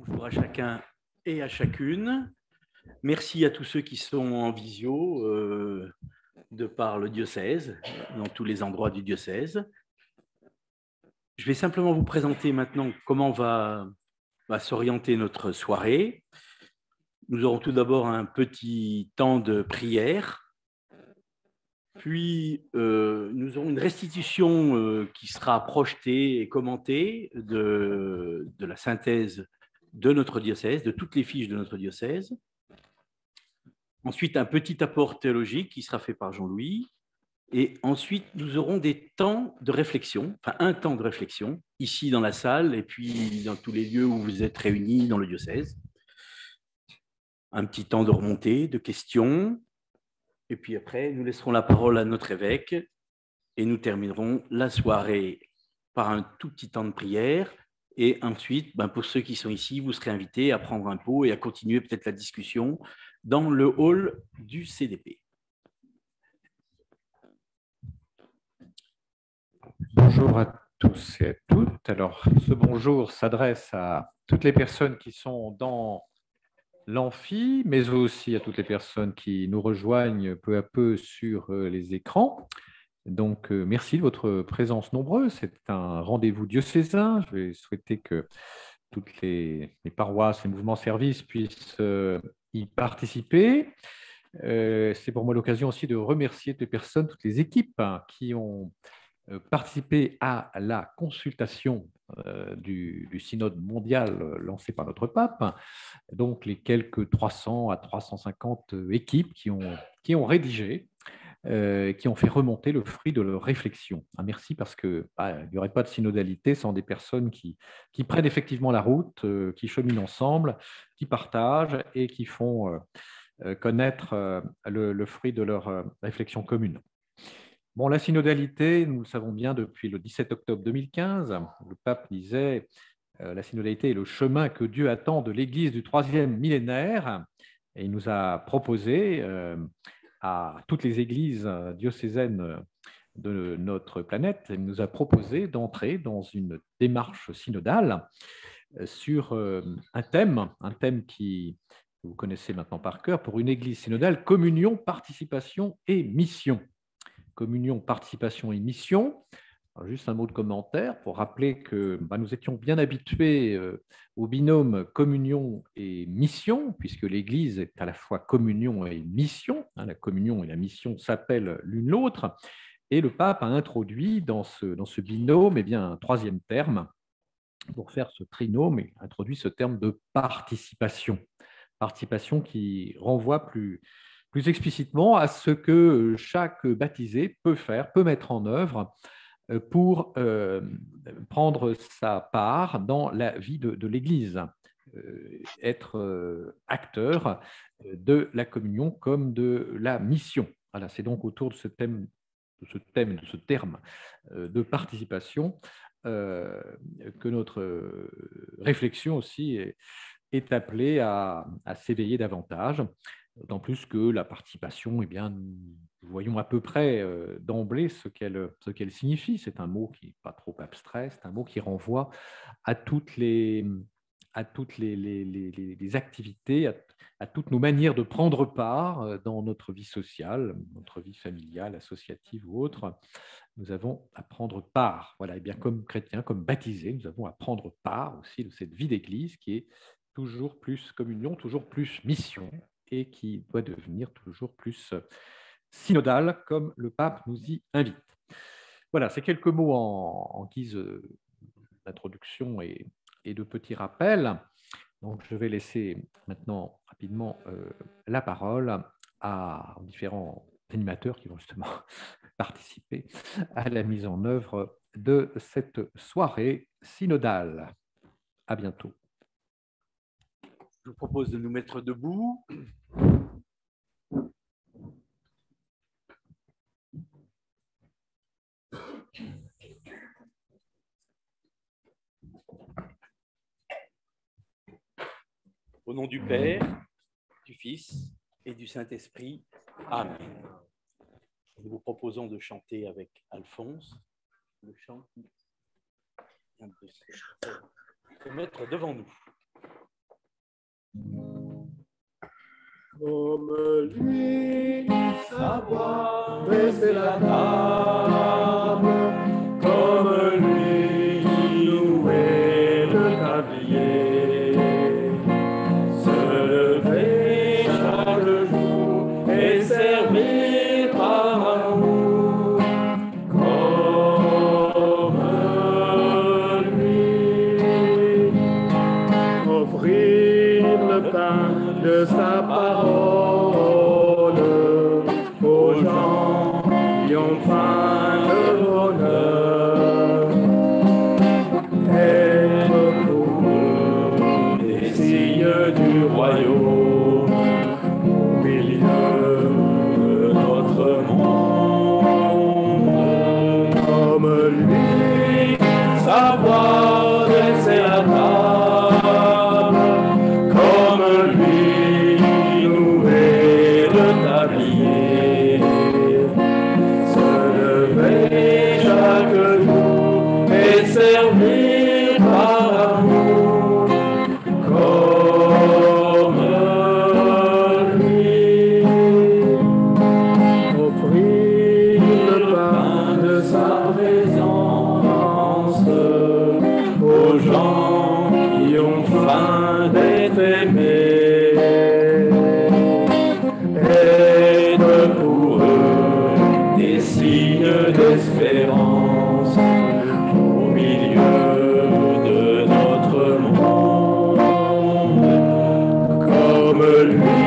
Bonjour à chacun et à chacune. Merci à tous ceux qui sont en visio de par le diocèse, dans tous les endroits du diocèse. Je vais simplement vous présenter maintenant comment va s'orienter notre soirée. Nous aurons tout d'abord un petit temps de prière, puis nous aurons une restitution qui sera projetée et commentée de la synthèse de notre diocèse, de toutes les fiches de notre diocèse. Ensuite, un petit apport théologique qui sera fait par Jean-Louis. Et ensuite, nous aurons des temps de réflexion, enfin un temps de réflexion, ici dans la salle et puis dans tous les lieux où vous êtes réunis dans le diocèse. Un petit temps de remontée, de questions. Et puis après, nous laisserons la parole à notre évêque et nous terminerons la soirée par un tout petit temps de prière. Et ensuite, pour ceux qui sont ici, vous serez invités à prendre un pot et à continuer peut-être la discussion dans le hall du CDP. Bonjour à tous et à toutes. Alors, ce bonjour s'adresse à toutes les personnes qui sont dans l'amphi, mais aussi à toutes les personnes qui nous rejoignent peu à peu sur les écrans. Donc, merci de votre présence nombreuse. C'est un rendez-vous diocésain. Je vais souhaiter que toutes les paroisses et mouvements services puissent y participer. C'est pour moi l'occasion aussi de remercier toutes les personnes, toutes les équipes qui ont participé à la consultation du synode mondial lancé par notre pape, donc les quelques 300 à 350 équipes qui ont rédigé, qui ont fait remonter le fruit de leur réflexion. Un merci parce qu'il n'y aurait pas de synodalité sans des personnes qui prennent effectivement la route, qui cheminent ensemble, qui partagent et qui font connaître le fruit de leur réflexion commune. Bon, la synodalité, nous le savons bien depuis le 17 octobre 2015, le pape disait la synodalité est le chemin que Dieu attend de l'Église du troisième millénaire. Et il nous a proposé à toutes les églises diocésaines de notre planète, il nous a proposé d'entrer dans une démarche synodale sur un thème qui vous connaissez maintenant par cœur, pour une église synodale, communion, participation et mission. Communion, participation et mission. Alors, juste un mot de commentaire pour rappeler que nous étions bien habitués au binôme communion et mission, puisque l'Église est à la fois communion et mission. La communion et la mission s'appellent l'une l'autre. Et le pape a introduit dans ce binôme un troisième terme pour faire ce trinôme, et introduit ce terme de participation. Participation qui renvoie plus explicitement à ce que chaque baptisé peut faire, peut mettre en œuvre pour prendre sa part dans la vie de l'Église, être acteur de la communion comme de la mission. Voilà, c'est donc autour de ce terme de participation que notre réflexion aussi est appelée à s'éveiller davantage. D'autant plus que la participation, nous voyons à peu près d'emblée ce qu'elle signifie. C'est un mot qui n'est pas trop abstrait, c'est un mot qui renvoie à toutes les activités, à toutes nos manières de prendre part dans notre vie sociale, notre vie familiale, associative ou autre. Nous avons à prendre part. Voilà, et bien comme chrétiens, comme baptisés, nous avons à prendre part aussi de cette vie d'Église qui est toujours plus communion, toujours plus mission, et qui doit devenir toujours plus synodale, comme le pape nous y invite. Voilà, c'est quelques mots en guise d'introduction et de petits rappels. Donc, je vais laisser maintenant rapidement la parole aux différents animateurs qui vont justement participer à la mise en œuvre de cette soirée synodale. À bientôt. Je vous propose de nous mettre debout. Au nom du Père, du Fils et du Saint-Esprit. Amen. Nous vous proposons de chanter avec Alphonse le chant qui vient de se mettre devant nous. Comme lui, savoir dresser la table, comme lui, nouer le tablier, se lever chaque jour et servir par amour, comme lui, offrir le pain de sa parole aux gens qui ont faim de bonheur. Être pour eux des signes du royaume au milieu de notre monde. Comme lui, savoir dresser la table, comme lui, nouer le tablier, se lever chaque jour et servir par amour, comme lui, offrir le pain de sa présence aux gens qui ont faim d'être aimés, être pour eux des signes d'espérance au milieu de notre monde. Comme lui,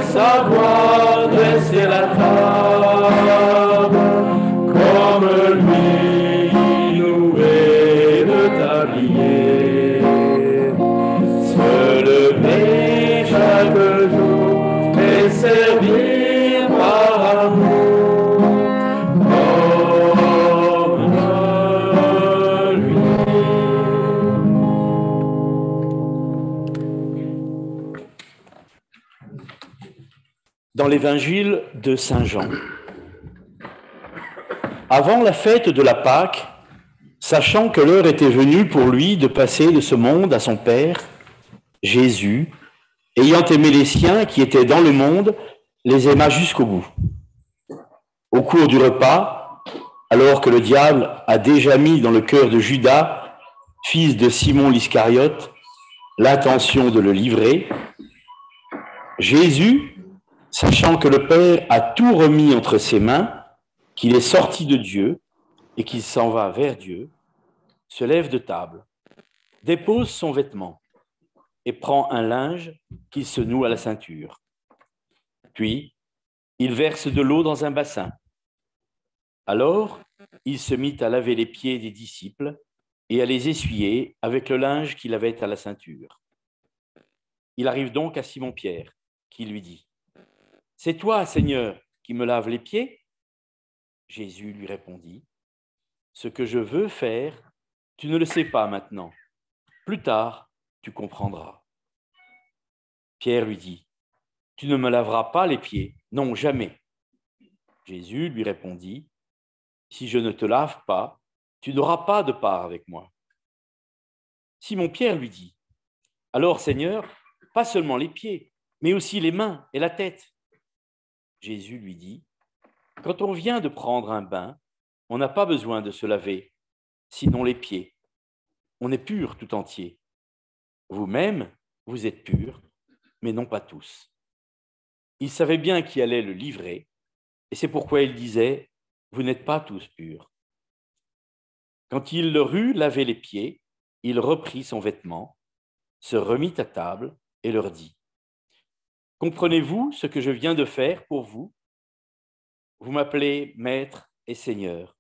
savoir dresser la table, comme lui, nouer le tablier, se lever chaque jour et servir par amour, comme lui. Dans l'évangile de Saint Jean, avant la fête de la Pâque, sachant que l'heure était venue pour lui de passer de ce monde à son Père, Jésus, ayant aimé les siens qui étaient dans le monde, les aima jusqu'au bout. Au cours du repas, alors que le diable a déjà mis dans le cœur de Judas, fils de Simon l'Iscariote, l'intention de le livrer, Jésus, sachant que le Père a tout remis entre ses mains, qu'il est sorti de Dieu et qu'il s'en va vers Dieu, se lève de table, dépose son vêtement et prend un linge qu'il se noue à la ceinture. Puis, il verse de l'eau dans un bassin. Alors, il se mit à laver les pieds des disciples et à les essuyer avec le linge qu'il avait à la ceinture. Il arrive donc à Simon-Pierre, qui lui dit : « C'est toi, Seigneur, qui me laves les pieds ? » Jésus lui répondit : « Ce que je veux faire, tu ne le sais pas maintenant. Plus tard, tu comprendras. » Pierre lui dit : « Tu ne me laveras pas les pieds, non, jamais. » Jésus lui répondit : « Si je ne te lave pas, tu n'auras pas de part avec moi. » Simon-Pierre lui dit : « Alors, Seigneur, pas seulement les pieds, mais aussi les mains et la tête. » Jésus lui dit : « Quand on vient de prendre un bain, on n'a pas besoin de se laver, sinon les pieds. On est pur tout entier. Vous-même, vous êtes purs, mais non pas tous. » Il savait bien qui allait le livrer, et c'est pourquoi il disait : « Vous n'êtes pas tous purs. » Quand il leur eut lavé les pieds, il reprit son vêtement, se remit à table et leur dit : « Comprenez-vous ce que je viens de faire pour vous ? Vous m'appelez Maître et Seigneur,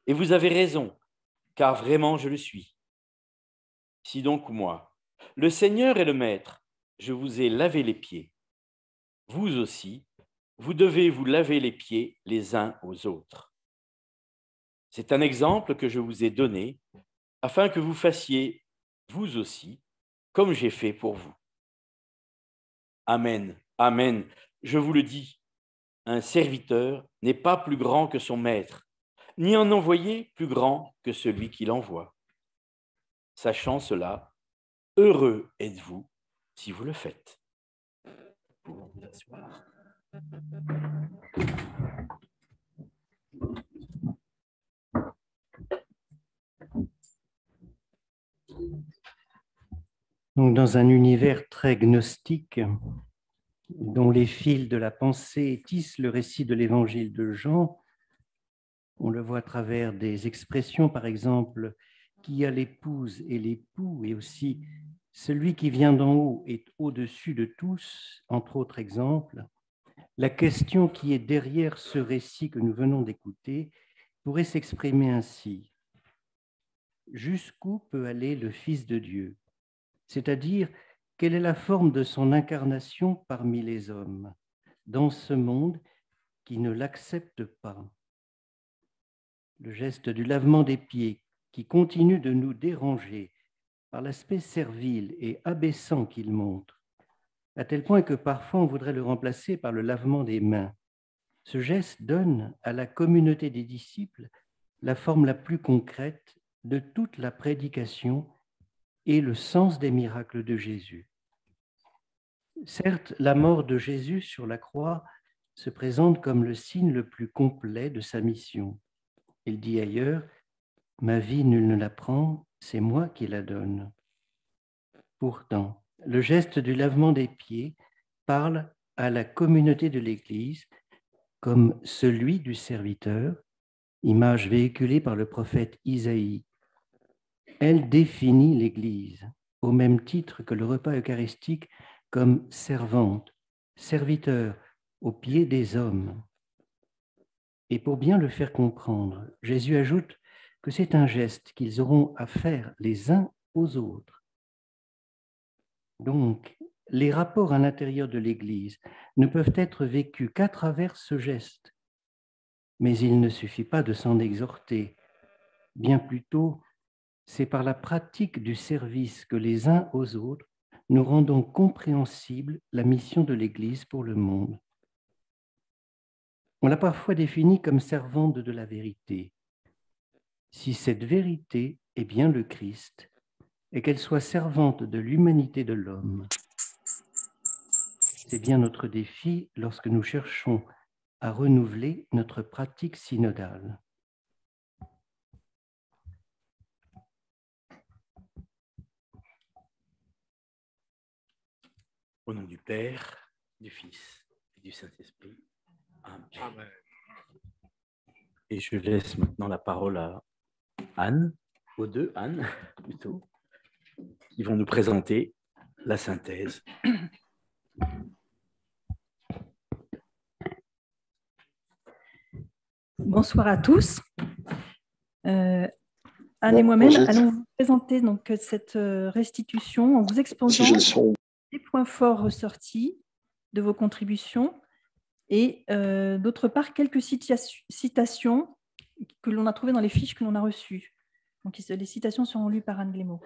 et vous avez raison, car vraiment je le suis. Si donc moi, le Seigneur et le Maître, je vous ai lavé les pieds, vous aussi, vous devez vous laver les pieds les uns aux autres. C'est un exemple que je vous ai donné, afin que vous fassiez, vous aussi, comme j'ai fait pour vous. Amen, amen, je vous le dis, un serviteur n'est pas plus grand que son maître, ni un envoyé plus grand que celui qui l'envoie. Sachant cela, heureux êtes-vous si vous le faites. Pour vous asseoir. Donc, dans un univers très gnostique, dont les fils de la pensée tissent le récit de l'évangile de Jean, on le voit à travers des expressions, par exemple, qui a l'épouse et l'époux, et aussi celui qui vient d'en haut est au-dessus de tous, entre autres exemples. La question qui est derrière ce récit que nous venons d'écouter pourrait s'exprimer ainsi. Jusqu'où peut aller le Fils de Dieu ? C'est-à-dire, quelle est la forme de son incarnation parmi les hommes, dans ce monde qui ne l'accepte pas. Le geste du lavement des pieds, qui continue de nous déranger par l'aspect servile et abaissant qu'il montre, à tel point que parfois on voudrait le remplacer par le lavement des mains. Ce geste donne à la communauté des disciples la forme la plus concrète de toute la prédication et le sens des miracles de Jésus. Certes, la mort de Jésus sur la croix se présente comme le signe le plus complet de sa mission. Il dit ailleurs, « Ma vie, nul ne la prend, c'est moi qui la donne. » Pourtant, le geste du lavement des pieds parle à la communauté de l'Église comme celui du serviteur, image véhiculée par le prophète Isaïe. Elle définit l'Église, au même titre que le repas eucharistique, comme servante, serviteur, aux pieds des hommes. Et pour bien le faire comprendre, Jésus ajoute que c'est un geste qu'ils auront à faire les uns aux autres. Donc, les rapports à l'intérieur de l'Église ne peuvent être vécus qu'à travers ce geste. Mais il ne suffit pas de s'en exhorter. Bien plutôt, c'est par la pratique du service que les uns aux autres nous rendons compréhensible la mission de l'Église pour le monde. On l'a parfois définie comme servante de la vérité. Si cette vérité est bien le Christ et qu'elle soit servante de l'humanité de l'homme, c'est bien notre défi lorsque nous cherchons à renouveler notre pratique synodale. Au nom du Père, du Fils et du Saint-Esprit. Amen. Et je laisse maintenant la parole à Anne, aux deux Anne plutôt, qui vont nous présenter la synthèse. Bonsoir à tous. Anne et moi-même allons vous présenter donc cette restitution en vous exposant les points forts ressortis de vos contributions et d'autre part quelques citations que l'on a trouvées dans les fiches que l'on a reçues. Donc les citations seront lues par Anne Glémaud.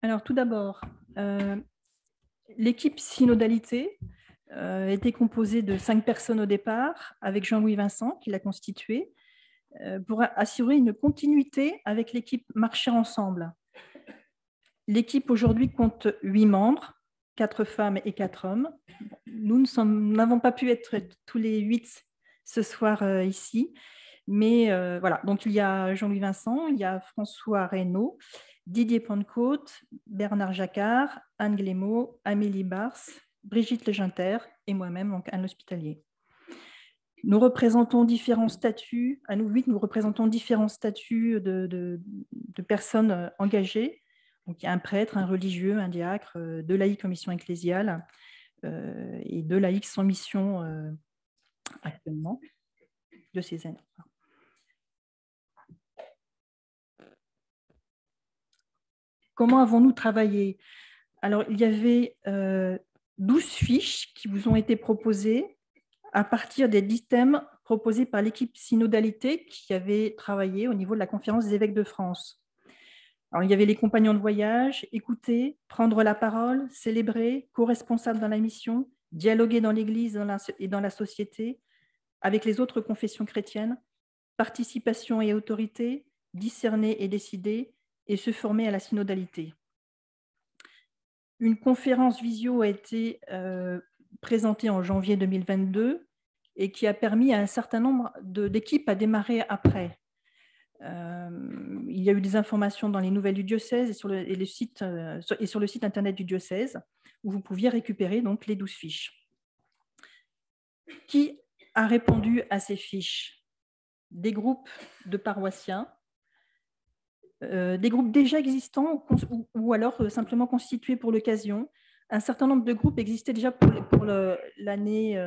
Alors tout d'abord, l'équipe synodalité était composée de 5 personnes au départ, avec Jean-Louis Vincent qui l'a constituée, pour assurer une continuité avec l'équipe Marcher ensemble. L'équipe aujourd'hui compte 8 membres, 4 femmes et 4 hommes. Nous n'avons pas pu être tous les 8 ce soir ici, mais voilà. Donc il y a Jean-Louis Vincent, il y a François Reynaud, Didier Pentecôte, Bernard Jacquard, Anne Glémaud, Amélie Bars, Brigitte Leginter et moi-même, donc Anne L'Hospitalier. Nous représentons différents statuts, à nous 8, nous représentons différents statuts de personnes engagées. Donc, il y a un prêtre, un religieux, un diacre, 2 laïcs en mission ecclésiale et 2 laïcs sans mission actuellement, de ces années. Comment avons-nous travaillé? Alors, il y avait 12 fiches qui vous ont été proposées à partir des 10 thèmes proposés par l'équipe synodalité qui avait travaillé au niveau de la conférence des évêques de France. Alors, il y avait les compagnons de voyage, écouter, prendre la parole, célébrer, co-responsables dans la mission, dialoguer dans l'Église et dans la société, avec les autres confessions chrétiennes, participation et autorité, discerner et décider, et se former à la synodalité. Une conférence visio a été présentée en janvier 2022 et qui a permis à un certain nombre d'équipes à démarrer après. Il y a eu des informations dans les nouvelles du diocèse et sur le site internet du diocèse où vous pouviez récupérer donc les 12 fiches. Qui a répondu à ces fiches? Des groupes de paroissiens, des groupes déjà existants ou alors simplement constitués pour l'occasion. Un certain nombre de groupes existaient déjà pour l'année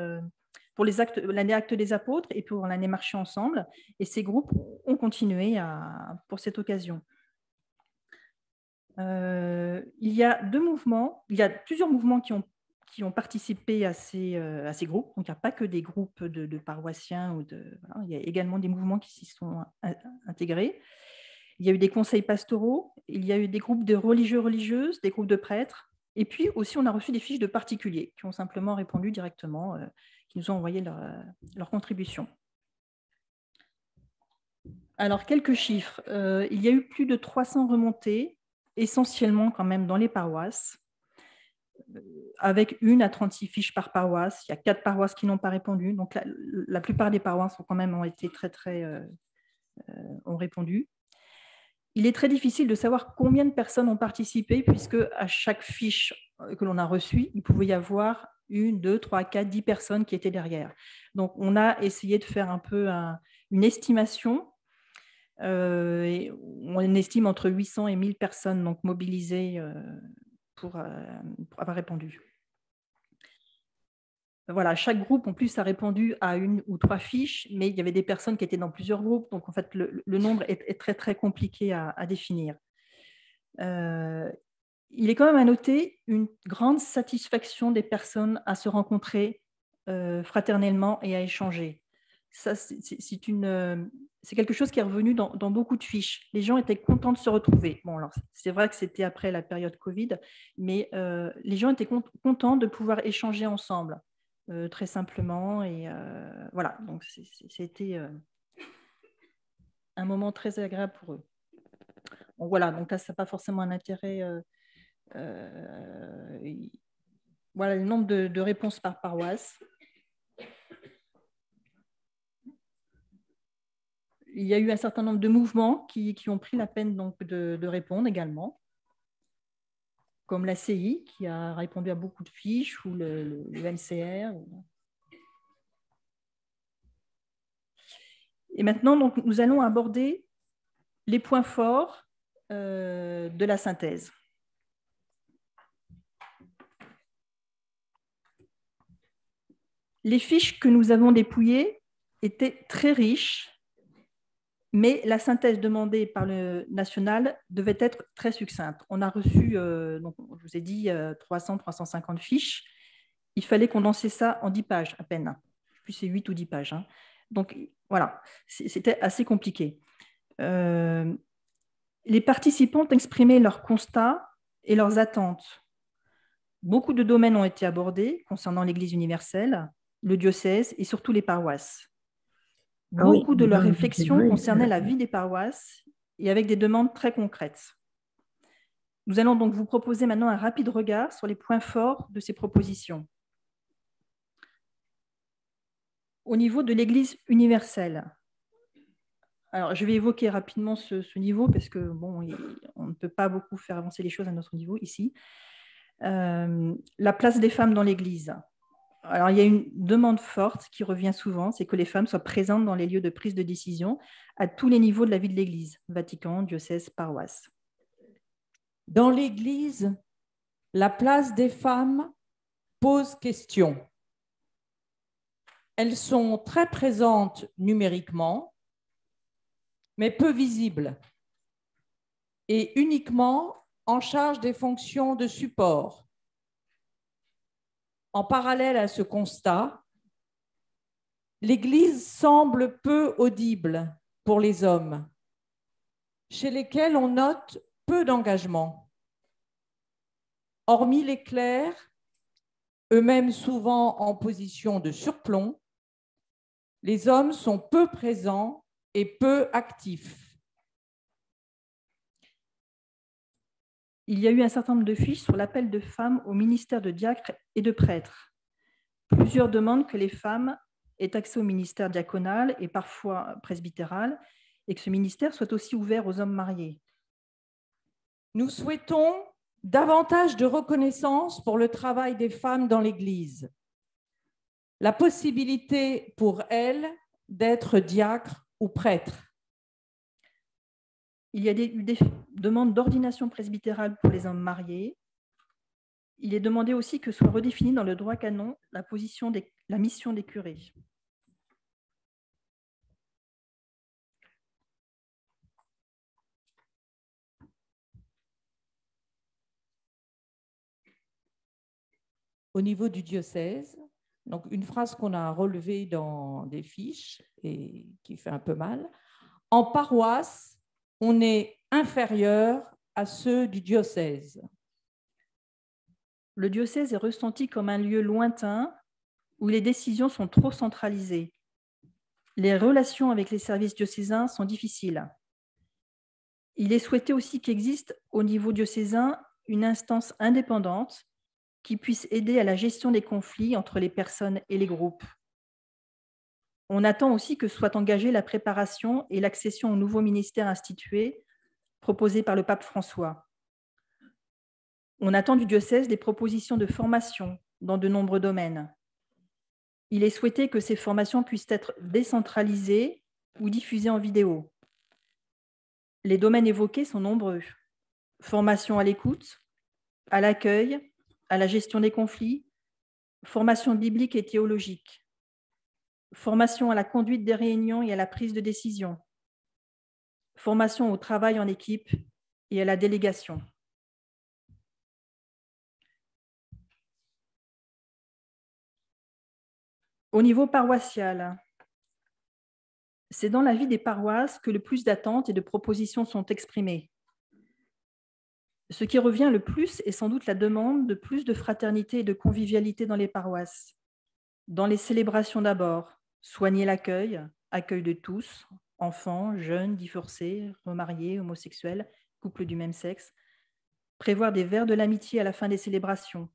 Actes des Apôtres et pour l'année Marcher ensemble. Et ces groupes ont continué pour cette occasion. Il y a plusieurs mouvements qui ont participé à ces groupes. Donc, il n'y a pas que des groupes de paroissiens. Voilà. Il y a également des mouvements qui s'y sont intégrés. Il y a eu des conseils pastoraux, il y a eu des groupes de religieux-religieuses, des groupes de prêtres. Et puis aussi, on a reçu des fiches de particuliers qui ont simplement répondu directement, qui nous ont envoyé leur contribution. Alors, quelques chiffres. Il y a eu plus de 300 remontées, essentiellement quand même dans les paroisses, avec 1 à 36 fiches par paroisse. Il y a 4 paroisses qui n'ont pas répondu. Donc, la plupart des paroisses ont été ont répondu. Il est très difficile de savoir combien de personnes ont participé, puisque à chaque fiche que l'on a reçue, il pouvait y avoir 1, 2, 3, 4, 10 personnes qui étaient derrière. Donc, on a essayé de faire un peu une estimation. On estime entre 800 et 1000 personnes donc, mobilisées pour avoir répondu. Voilà, chaque groupe, en plus, a répondu à 1 ou 3 fiches, mais il y avait des personnes qui étaient dans plusieurs groupes. Donc, en fait, le nombre est très, très compliqué à définir. Il est quand même à noter une grande satisfaction des personnes à se rencontrer fraternellement et à échanger. Ça, c'est quelque chose qui est revenu dans beaucoup de fiches. Les gens étaient contents de se retrouver. Bon, alors, c'est vrai que c'était après la période Covid, mais les gens étaient contents de pouvoir échanger ensemble. Très simplement, et voilà, donc c'était un moment très agréable pour eux. Bon, voilà, donc là, ça n'a pas forcément un intérêt. Voilà le nombre de réponses par paroisse. Il y a eu un certain nombre de mouvements qui ont pris la peine donc, de répondre également, comme la CI qui a répondu à beaucoup de fiches, ou le NCR. Et maintenant, donc, nous allons aborder les points forts de la synthèse. Les fiches que nous avons dépouillées étaient très riches, mais la synthèse demandée par le national devait être très succincte. On a reçu, donc, je vous ai dit, 300-350 fiches. Il fallait condenser ça en 10 pages à peine. Puis c'est 8 ou 10 pages. Hein. Donc, voilà, c'était assez compliqué. Les participants ont exprimé leurs constats et leurs attentes. Beaucoup de domaines ont été abordés concernant l'Église universelle, le diocèse et surtout les paroisses. Beaucoup de leurs réflexions concernaient la vie des paroisses et avec des demandes très concrètes. Nous allons donc vous proposer maintenant un rapide regard sur les points forts de ces propositions. Au niveau de l'Église universelle, alors je vais évoquer rapidement ce niveau parce que bon, on ne peut pas beaucoup faire avancer les choses à notre niveau ici. La place des femmes dans l'Église. Alors, il y a une demande forte qui revient souvent, c'est que les femmes soient présentes dans les lieux de prise de décision à tous les niveaux de la vie de l'Église, Vatican, diocèse, paroisse. Dans l'Église, la place des femmes pose question. Elles sont très présentes numériquement, mais peu visibles, et uniquement en charge des fonctions de support. En parallèle à ce constat, l'Église semble peu audible pour les hommes, chez lesquels on note peu d'engagement. Hormis les clercs, eux-mêmes souvent en position de surplomb, les hommes sont peu présents et peu actifs. Il y a eu un certain nombre de fiches sur l'appel de femmes au ministère de diacre et de prêtres. Plusieurs demandent que les femmes aient accès au ministère diaconal et parfois presbytéral, et que ce ministère soit aussi ouvert aux hommes mariés. Nous souhaitons davantage de reconnaissance pour le travail des femmes dans l'Église, la possibilité pour elles d'être diacres ou prêtres. Il y a eu des demandes d'ordination presbytérale pour les hommes mariés. Il est demandé aussi que soit redéfinie dans le droit canon la mission des curés. Au niveau du diocèse, donc une phrase qu'on a relevée dans des fiches et qui fait un peu mal. En paroisse, on est inférieur à ceux du diocèse. Le diocèse est ressenti comme un lieu lointain où les décisions sont trop centralisées. Les relations avec les services diocésains sont difficiles. Il est souhaité aussi qu'existe au niveau diocésain une instance indépendante qui puisse aider à la gestion des conflits entre les personnes et les groupes. On attend aussi que soit engagée la préparation et l'accession au nouveau ministère institué proposé par le pape François. On attend du diocèse des propositions de formation dans de nombreux domaines. Il est souhaité que ces formations puissent être décentralisées ou diffusées en vidéo. Les domaines évoqués sont nombreux. Formation à l'écoute, à l'accueil, à la gestion des conflits, formation biblique et théologique, formation à la conduite des réunions et à la prise de décision, formation au travail en équipe et à la délégation. Au niveau paroissial, c'est dans la vie des paroisses que le plus d'attentes et de propositions sont exprimées. Ce qui revient le plus est sans doute la demande de plus de fraternité et de convivialité dans les paroisses. Dans les célébrations d'abord, soigner l'accueil, accueil de tous, enfants, jeunes, divorcés, remariés, homosexuels, couples du même sexe, prévoir des verres de l'amitié à la fin des célébrations,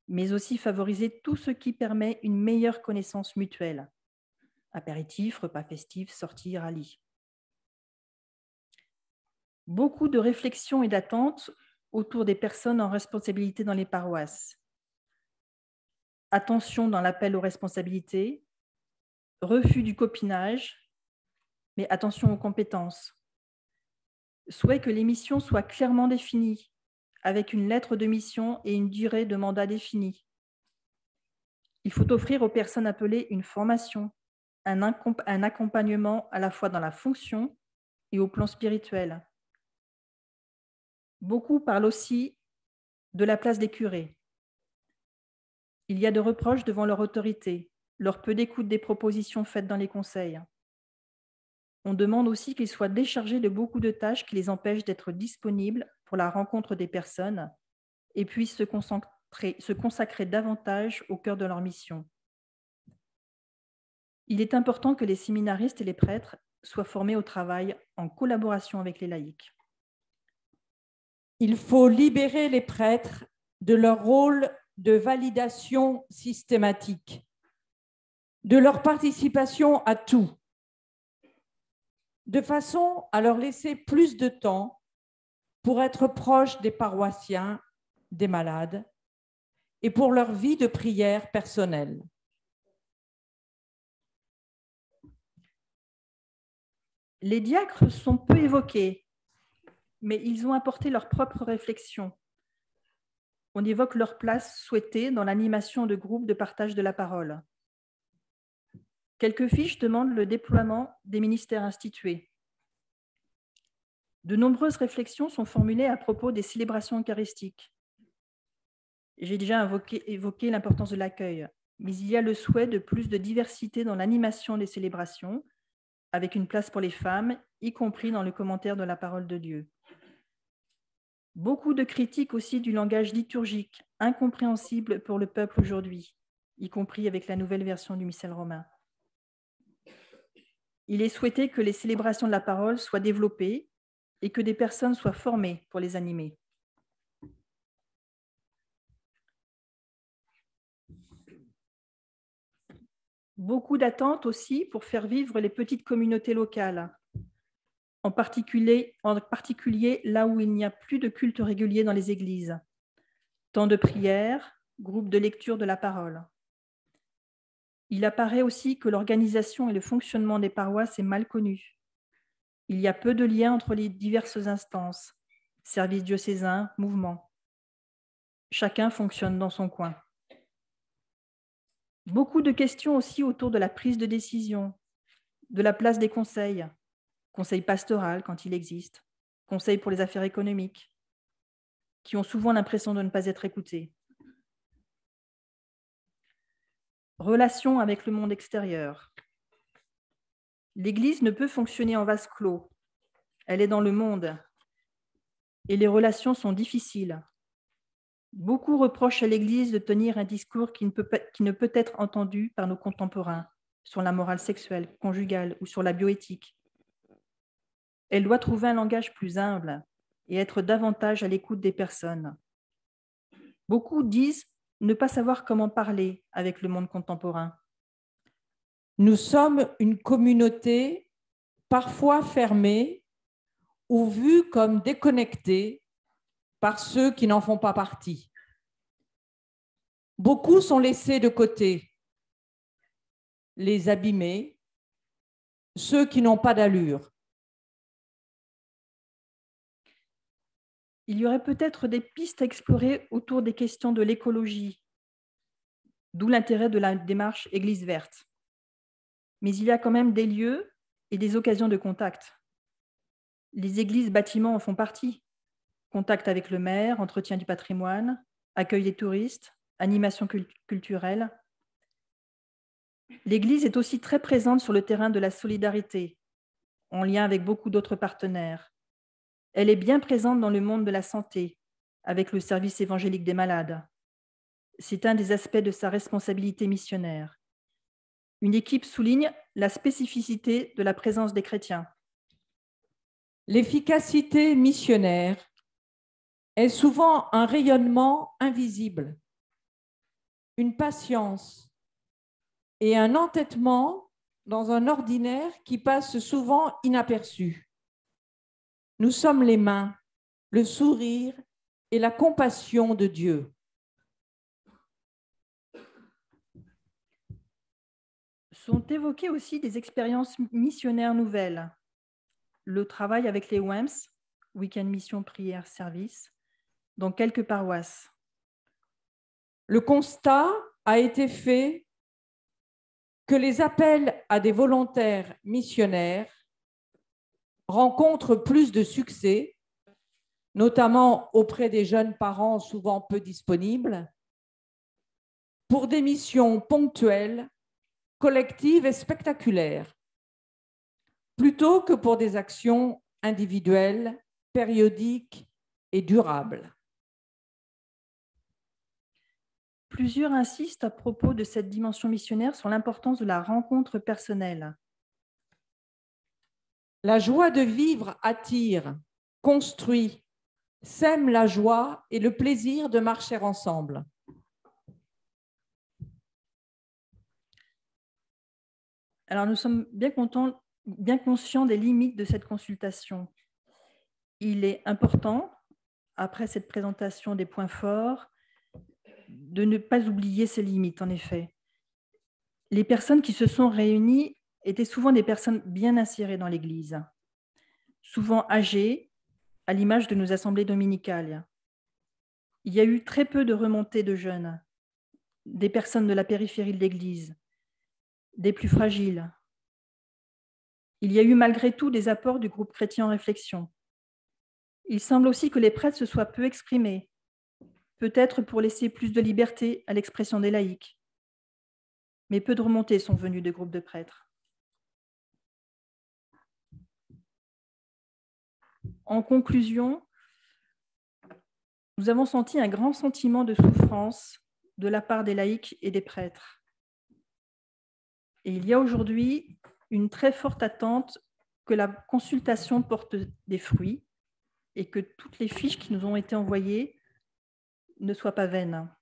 mais aussi favoriser tout ce qui permet une meilleure connaissance mutuelle. Apéritifs, repas festifs, sorties, rallyes. Beaucoup de réflexions et d'attentes autour des personnes en responsabilité dans les paroisses. Attention dans l'appel aux responsabilités, refus du copinage, mais attention aux compétences. Souhait que les missions soient clairement définies, avec une lettre de mission et une durée de mandat définie. Il faut offrir aux personnes appelées une formation, un accompagnement à la fois dans la fonction et au plan spirituel. Beaucoup parlent aussi de la place des curés. Il y a de reproches devant leur autorité, leur peu d'écoute des propositions faites dans les conseils. On demande aussi qu'ils soient déchargés de beaucoup de tâches qui les empêchent d'être disponibles pour la rencontre des personnes et puissent se consacrer davantage au cœur de leur mission. Il est important que les séminaristes et les prêtres soient formés au travail en collaboration avec les laïcs. Il faut libérer les prêtres de leur rôle de validation systématique, de leur participation à tout, de façon à leur laisser plus de temps pour être proches des paroissiens, des malades et pour leur vie de prière personnelle. Les diacres sont peu évoqués, mais ils ont apporté leur propre réflexion. On évoque leur place souhaitée dans l'animation de groupes de partage de la parole. Quelques fiches demandent le déploiement des ministères institués. De nombreuses réflexions sont formulées à propos des célébrations eucharistiques. J'ai déjà évoqué l'importance de l'accueil, mais il y a le souhait de plus de diversité dans l'animation des célébrations, avec une place pour les femmes, y compris dans le commentaire de la parole de Dieu. Beaucoup de critiques aussi du langage liturgique, incompréhensible pour le peuple aujourd'hui, y compris avec la nouvelle version du missel romain. Il est souhaité que les célébrations de la parole soient développées et que des personnes soient formées pour les animer. Beaucoup d'attentes aussi pour faire vivre les petites communautés locales, en particulier là où il n'y a plus de culte régulier dans les églises. Temps de prière, groupe de lecture de la parole. Il apparaît aussi que l'organisation et le fonctionnement des paroisses est mal connu. Il y a peu de liens entre les diverses instances, services diocésains, mouvements. Chacun fonctionne dans son coin. Beaucoup de questions aussi autour de la prise de décision, de la place des conseils, conseil pastoral quand il existe, conseil pour les affaires économiques, qui ont souvent l'impression de ne pas être écoutés. Relations avec le monde extérieur. L'Église ne peut fonctionner en vase clos. Elle est dans le monde et les relations sont difficiles. Beaucoup reprochent à l'Église de tenir un discours qui ne peut être entendu par nos contemporains sur la morale sexuelle, conjugale ou sur la bioéthique. Elle doit trouver un langage plus humble et être davantage à l'écoute des personnes. Beaucoup disent ne pas savoir comment parler avec le monde contemporain. Nous sommes une communauté parfois fermée ou vue comme déconnectée par ceux qui n'en font pas partie. Beaucoup sont laissés de côté, les abîmés, ceux qui n'ont pas d'allure. Il y aurait peut-être des pistes à explorer autour des questions de l'écologie, d'où l'intérêt de la démarche Église verte. Mais il y a quand même des lieux et des occasions de contact. Les églises bâtiments en font partie. Contact avec le maire, entretien du patrimoine, accueil des touristes, animation culturelle. L'Église est aussi très présente sur le terrain de la solidarité, en lien avec beaucoup d'autres partenaires. Elle est bien présente dans le monde de la santé, avec le service évangélique des malades. C'est un des aspects de sa responsabilité missionnaire. Une équipe souligne la spécificité de la présence des chrétiens. L'efficacité missionnaire est souvent un rayonnement invisible, une patience et un entêtement dans un ordinaire qui passe souvent inaperçu. Nous sommes les mains, le sourire et la compassion de Dieu. Sont évoquées aussi des expériences missionnaires nouvelles. Le travail avec les WEMS, Week-end Mission Prière Service, dans quelques paroisses. Le constat a été fait que les appels à des volontaires missionnaires rencontrent plus de succès, notamment auprès des jeunes parents souvent peu disponibles, pour des missions ponctuelles, collectives et spectaculaires, plutôt que pour des actions individuelles, périodiques et durables. Plusieurs insistent à propos de cette dimension missionnaire sur l'importance de la rencontre personnelle. La joie de vivre attire, construit, sème la joie et le plaisir de marcher ensemble. Alors nous sommes bien conscients des limites de cette consultation. Il est important, après cette présentation des points forts, de ne pas oublier ces limites, en effet. Les personnes qui se sont réunies étaient souvent des personnes bien insérées dans l'Église, souvent âgées, à l'image de nos assemblées dominicales. Il y a eu très peu de remontées de jeunes, des personnes de la périphérie de l'Église, des plus fragiles. Il y a eu malgré tout des apports du groupe chrétien en réflexion. Il semble aussi que les prêtres se soient peu exprimés, peut-être pour laisser plus de liberté à l'expression des laïcs. Mais peu de remontées sont venues de groupes de prêtres. En conclusion, nous avons senti un grand sentiment de souffrance de la part des laïcs et des prêtres. Et il y a aujourd'hui une très forte attente que la consultation porte des fruits et que toutes les fiches qui nous ont été envoyées ne soient pas vaines.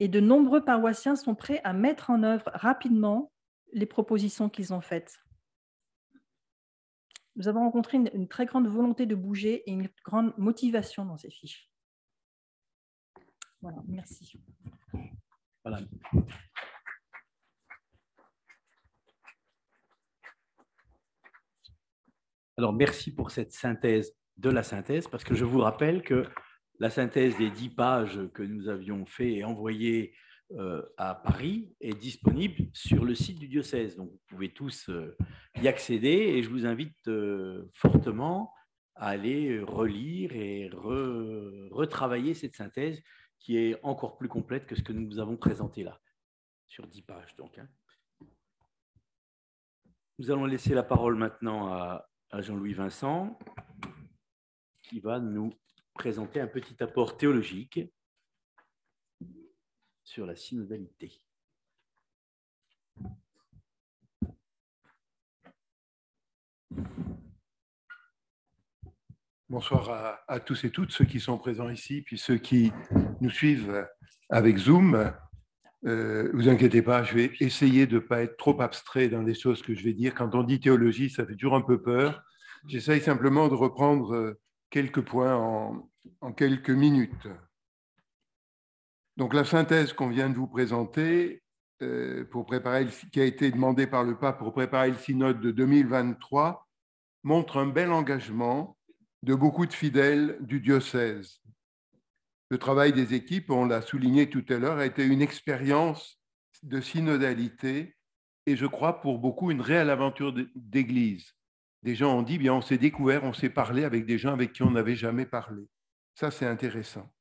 et de nombreux paroissiens sont prêts à mettre en œuvre rapidement les propositions qu'ils ont faites. Nous avons rencontré une très grande volonté de bouger et une grande motivation dans ces fiches. Voilà, merci. Voilà. Alors, merci pour cette synthèse de la synthèse, parce que je vous rappelle que la synthèse des 10 pages que nous avions fait et envoyées à Paris est disponible sur le site du diocèse. Donc, vous pouvez tous y accéder et je vous invite fortement à aller relire et retravailler cette synthèse qui est encore plus complète que ce que nous vous avons présenté là, sur 10 pages. Donc, hein. Nous allons laisser la parole maintenant à Jean-Louis Vincent, qui va nous présenter un petit apport théologique sur la synodalité. Bonsoir à tous et toutes, ceux qui sont présents ici, puis ceux qui nous suivent avec Zoom. Vous inquiétez pas, je vais essayer de ne pas être trop abstrait dans les choses que je vais dire. Quand on dit théologie, ça fait toujours un peu peur. J'essaye simplement de reprendre quelques points en quelques minutes. Donc la synthèse qu'on vient de vous présenter, qui a été demandée par le pape pour préparer le synode de 2023, montre un bel engagement de beaucoup de fidèles du diocèse. Le travail des équipes, on l'a souligné tout à l'heure, a été une expérience de synodalité et je crois pour beaucoup une réelle aventure d'église. Des gens ont dit, bien, on s'est découvert, on s'est parlé avec des gens avec qui on n'avait jamais parlé. Ça, c'est intéressant.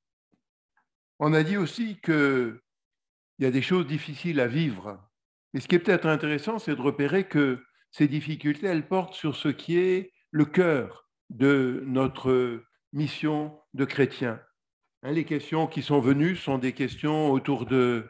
On a dit aussi qu'il y a des choses difficiles à vivre. Mais ce qui est peut-être intéressant, c'est de repérer que ces difficultés, elles portent sur ce qui est le cœur de notre mission de chrétiens. Les questions qui sont venues sont des questions autour de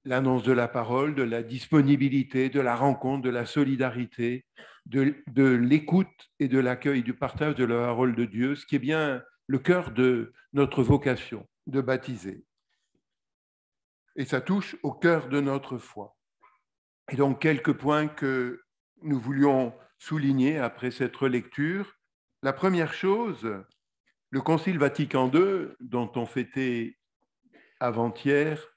l'annonce de la parole, de la disponibilité, de la rencontre, de la solidarité, de l'écoute et de l'accueil, du partage de la parole de Dieu, ce qui est bien le cœur de notre vocation de baptiser. Et ça touche au cœur de notre foi. Et donc, quelques points que nous voulions souligner après cette relecture. La première chose, le Concile Vatican II, dont on fêtait avant-hier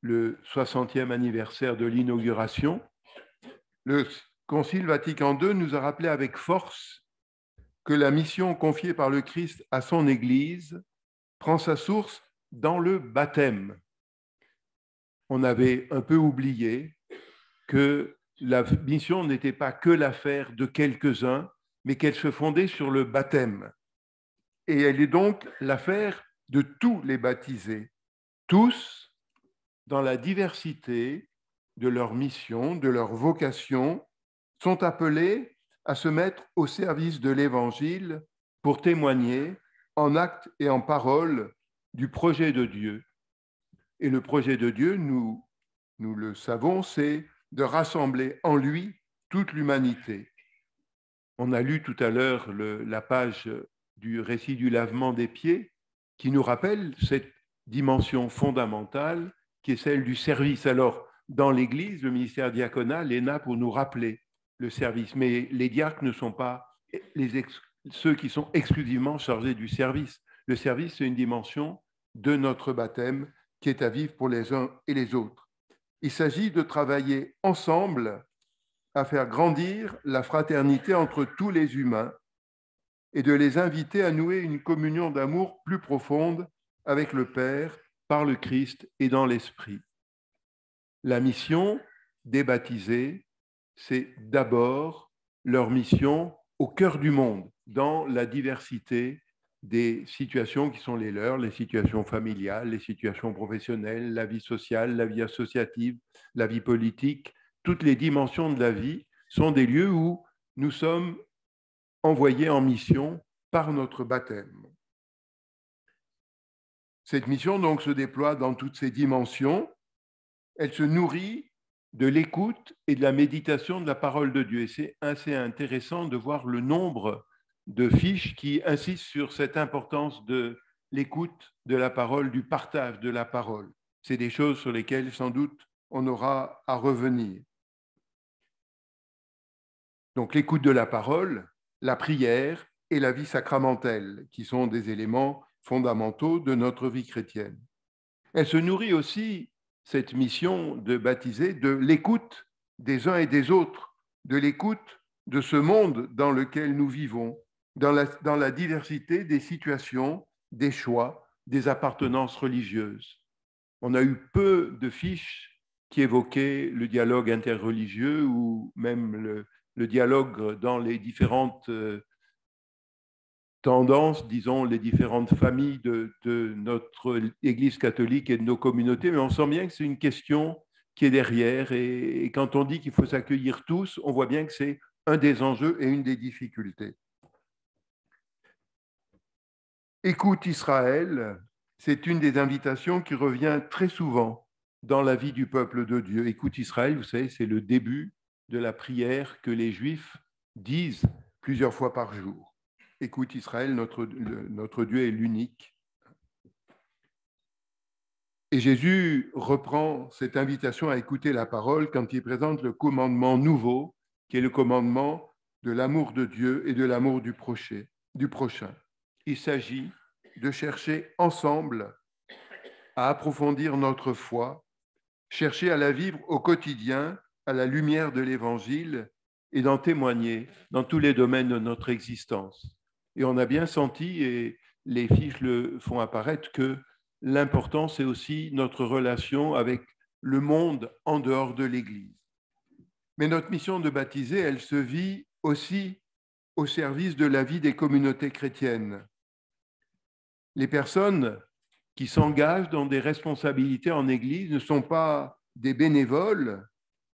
le 60e anniversaire de l'inauguration, le Concile Vatican II nous a rappelé avec force que la mission confiée par le Christ à son Église prend sa source dans le baptême. On avait un peu oublié que la mission n'était pas que l'affaire de quelques-uns, mais qu'elle se fondait sur le baptême. Et elle est donc l'affaire de tous les baptisés, tous dans la diversité de leur mission, de leur vocation, sont appelés à se mettre au service de l'Évangile pour témoigner en actes et en paroles du projet de Dieu. Et le projet de Dieu, nous le savons, c'est de rassembler en lui toute l'humanité. On a lu tout à l'heure la page du récit du lavement des pieds qui nous rappelle cette dimension fondamentale qui est celle du service. Alors, dans l'Église, le ministère diaconal est là pour nous rappeler le service, mais les diacres ne sont pas ceux qui sont exclusivement chargés du service. Le service, c'est une dimension de notre baptême qui est à vivre pour les uns et les autres. Il s'agit de travailler ensemble à faire grandir la fraternité entre tous les humains et de les inviter à nouer une communion d'amour plus profonde avec le Père, par le Christ et dans l'Esprit. La mission des baptisés, c'est d'abord leur mission au cœur du monde, dans la diversité des situations qui sont les leurs, les situations familiales, les situations professionnelles, la vie sociale, la vie associative, la vie politique. Toutes les dimensions de la vie sont des lieux où nous sommes envoyés en mission par notre baptême. Cette mission donc se déploie dans toutes ses dimensions. Elle se nourrit de l'écoute et de la méditation de la parole de Dieu. Et c'est assez intéressant de voir le nombre de fiches qui insistent sur cette importance de l'écoute de la parole, du partage de la parole. C'est des choses sur lesquelles, sans doute, on aura à revenir. Donc, l'écoute de la parole, la prière et la vie sacramentelle, qui sont des éléments fondamentaux de notre vie chrétienne. Elle se nourrit aussi, cette mission de baptiser, de l'écoute des uns et des autres, de l'écoute de ce monde dans lequel nous vivons, dans la diversité des situations, des choix, des appartenances religieuses. On a eu peu de fiches qui évoquaient le dialogue interreligieux ou même le dialogue dans les différentes tendances, disons, les différentes familles de notre Église catholique et de nos communautés, mais on sent bien que c'est une question qui est derrière. Et quand on dit qu'il faut s'accueillir tous, on voit bien que c'est un des enjeux et une des difficultés. Écoute Israël, c'est une des invitations qui revient très souvent dans la vie du peuple de Dieu. Écoute Israël, vous savez, c'est le début de la prière que les Juifs disent plusieurs fois par jour. Écoute Israël, notre Dieu est l'unique. Et Jésus reprend cette invitation à écouter la parole quand il présente le commandement nouveau, qui est le commandement de l'amour de Dieu et de l'amour du prochain. Il s'agit de chercher ensemble à approfondir notre foi, chercher à la vivre au quotidien à la lumière de l'Évangile et d'en témoigner dans tous les domaines de notre existence. Et on a bien senti, et les fiches le font apparaître, que l'important, c'est aussi notre relation avec le monde en dehors de l'Église. Mais notre mission de baptiser, elle se vit aussi au service de la vie des communautés chrétiennes. Les personnes qui s'engagent dans des responsabilités en Église ne sont pas des bénévoles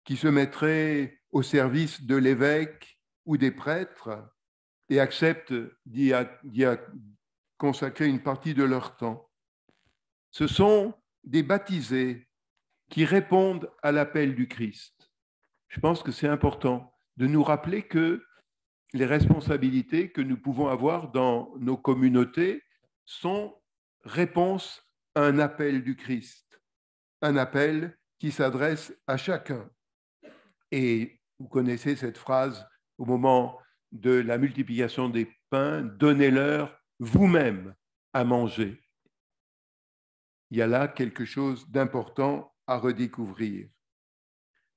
qui se mettraient au service de l'évêque ou des prêtres et acceptent d'y consacrer une partie de leur temps. Ce sont des baptisés qui répondent à l'appel du Christ. Je pense que c'est important de nous rappeler que les responsabilités que nous pouvons avoir dans nos communautés sont réponse à un appel du Christ, un appel qui s'adresse à chacun. Et vous connaissez cette phrase au moment de la multiplication des pains, donnez-leur vous-même à manger. Il y a là quelque chose d'important à redécouvrir.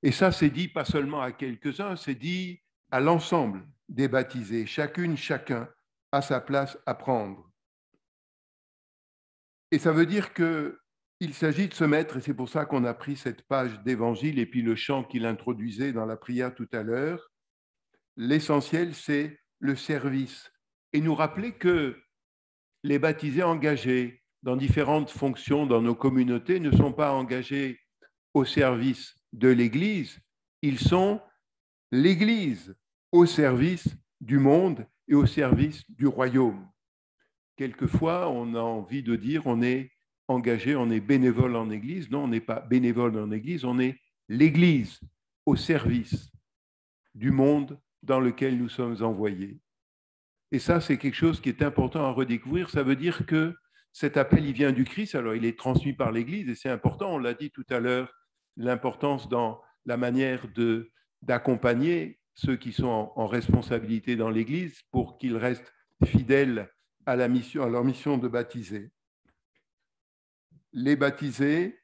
Et ça, c'est dit pas seulement à quelques-uns, c'est dit à l'ensemble des baptisés. Chacune, chacun a sa place à prendre. Et ça veut dire qu'il s'agit de se mettre, et c'est pour ça qu'on a pris cette page d'évangile et puis le chant qu'il introduisait dans la prière tout à l'heure. L'essentiel, c'est le service. Et nous rappeler que les baptisés engagés dans différentes fonctions dans nos communautés ne sont pas engagés au service de l'Église, ils sont l'Église au service du monde et au service du royaume. Quelquefois, on a envie de dire on est engagé, on est bénévole en Église. Non, on n'est pas bénévole en Église, on est l'Église au service du monde dans lequel nous sommes envoyés. Et ça, c'est quelque chose qui est important à redécouvrir. Ça veut dire que cet appel, il vient du Christ, alors il est transmis par l'Église, et c'est important, on l'a dit tout à l'heure, l'importance dans la manière d'accompagner ceux qui sont en responsabilité dans l'Église pour qu'ils restent fidèles à leur mission de baptiser. Les baptisés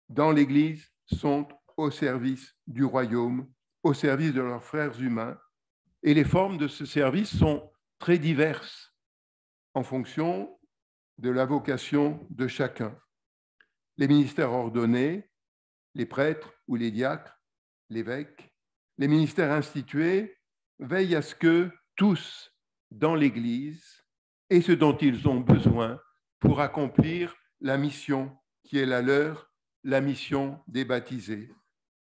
dans l'Église sont au service du royaume, au service de leurs frères humains, et les formes de ce service sont très diverses en fonction de la vocation de chacun. Les ministères ordonnés, les prêtres ou les diacres, l'évêque, les ministères institués veillent à ce que tous dans l'Église aient ce dont ils ont besoin pour accomplir la mission qui est la leur, la mission des baptisés.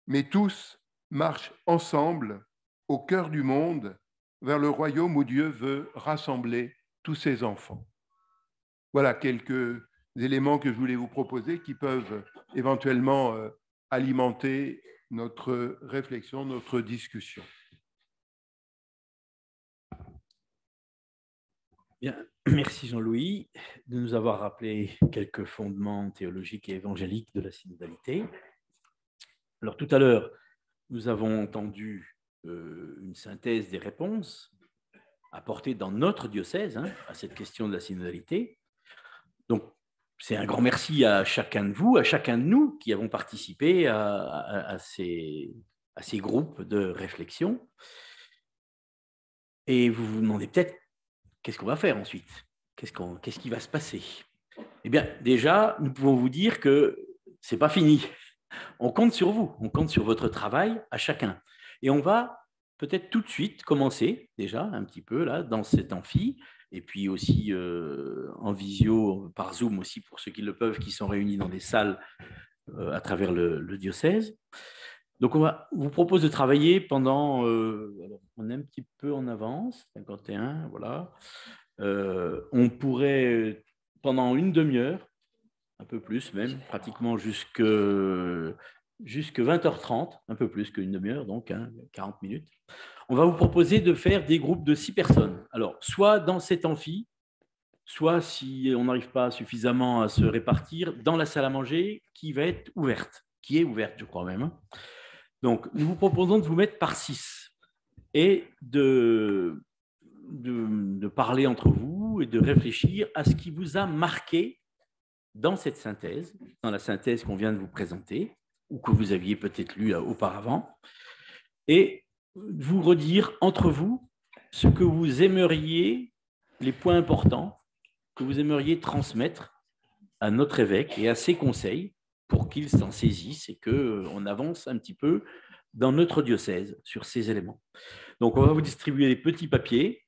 Mais tous marchent ensemble au cœur du monde vers le royaume où Dieu veut rassembler tous ses enfants. Voilà quelques éléments que je voulais vous proposer qui peuvent éventuellement alimenter notre réflexion, notre discussion. Bien. Merci Jean-Louis de nous avoir rappelé quelques fondements théologiques et évangéliques de la synodalité. Alors tout à l'heure, nous avons entendu une synthèse des réponses apportées dans notre diocèse à cette question de la synodalité. Donc, c'est un grand merci à chacun de vous, à chacun de nous qui avons participé à ces groupes de réflexion. Et vous vous demandez peut-être, qu'est-ce qu'on va faire ensuite? Qu'est-ce qui va se passer? Eh bien, déjà, nous pouvons vous dire que ce n'est pas fini. On compte sur vous, on compte sur votre travail à chacun. Et on va peut-être tout de suite commencer, déjà, un petit peu, là, dans cet amphi, et puis aussi en visio, par Zoom aussi, pour ceux qui le peuvent, qui sont réunis dans des salles à travers le diocèse. Donc, on va vous propose de travailler pendant, alors, on est un petit peu en avance, 51, voilà. On pourrait, pendant une demi-heure, un peu plus même, pratiquement jusque 20h30, un peu plus qu'une demi-heure, donc 40 minutes. On va vous proposer de faire des groupes de 6 personnes. Alors, soit dans cet amphi, soit si on n'arrive pas suffisamment à se répartir, dans la salle à manger qui va être ouverte, qui est ouverte, je crois même. Donc, nous vous proposons de vous mettre par 6 et de parler entre vous et de réfléchir à ce qui vous a marqué dans cette synthèse, dans la synthèse qu'on vient de vous présenter, ou que vous aviez peut-être lue auparavant, et vous redire entre vous ce que vous aimeriez, les points importants que vous aimeriez transmettre à notre évêque et à ses conseils pour qu'il s'en saisisse et qu'on avance un petit peu dans notre diocèse sur ces éléments. Donc, on va vous distribuer des petits papiers.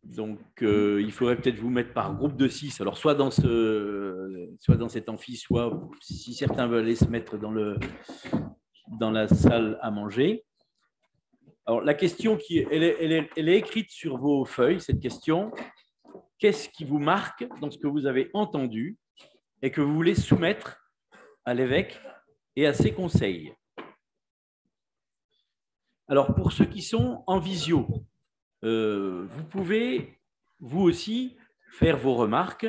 Donc, il faudrait peut-être vous mettre par groupe de 6. Alors, soit dans cet amphi, soit, si certains veulent aller se mettre dans la salle à manger. Alors, la question, elle est écrite sur vos feuilles, cette question. Qu'est-ce qui vous marque dans ce que vous avez entendu et que vous voulez soumettre à l'évêque et à ses conseils? Alors, pour ceux qui sont en visio, vous pouvez, vous aussi, faire vos remarques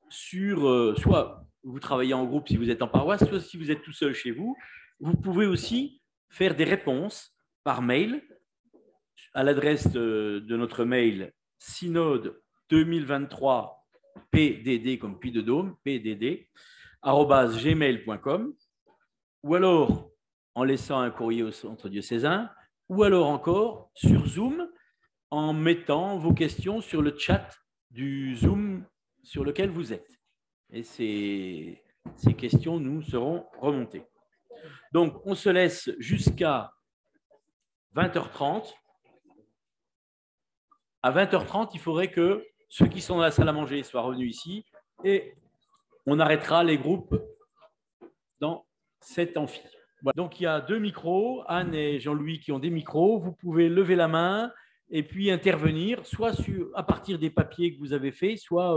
sur, soit vous travaillez en groupe si vous êtes en paroisse, soit si vous êtes tout seul chez vous, vous pouvez aussi faire des réponses par mail à l'adresse de notre mail synode 2023 pdd comme Puy de Dôme, pdd, @gmail.com, ou alors en laissant un courrier au centre diocésain, ou alors encore sur Zoom, en mettant vos questions sur le chat du Zoom sur lequel vous êtes. Et ces questions nous seront remontées. Donc, on se laisse jusqu'à 20h30. À 20h30, il faudrait que ceux qui sont dans la salle à manger soient revenus ici et on arrêtera les groupes dans cet amphi. Voilà. Donc, il y a 2 micros, Anne et Jean-Louis qui ont des micros. Vous pouvez lever la main et puis intervenir, soit à partir des papiers que vous avez faits, soit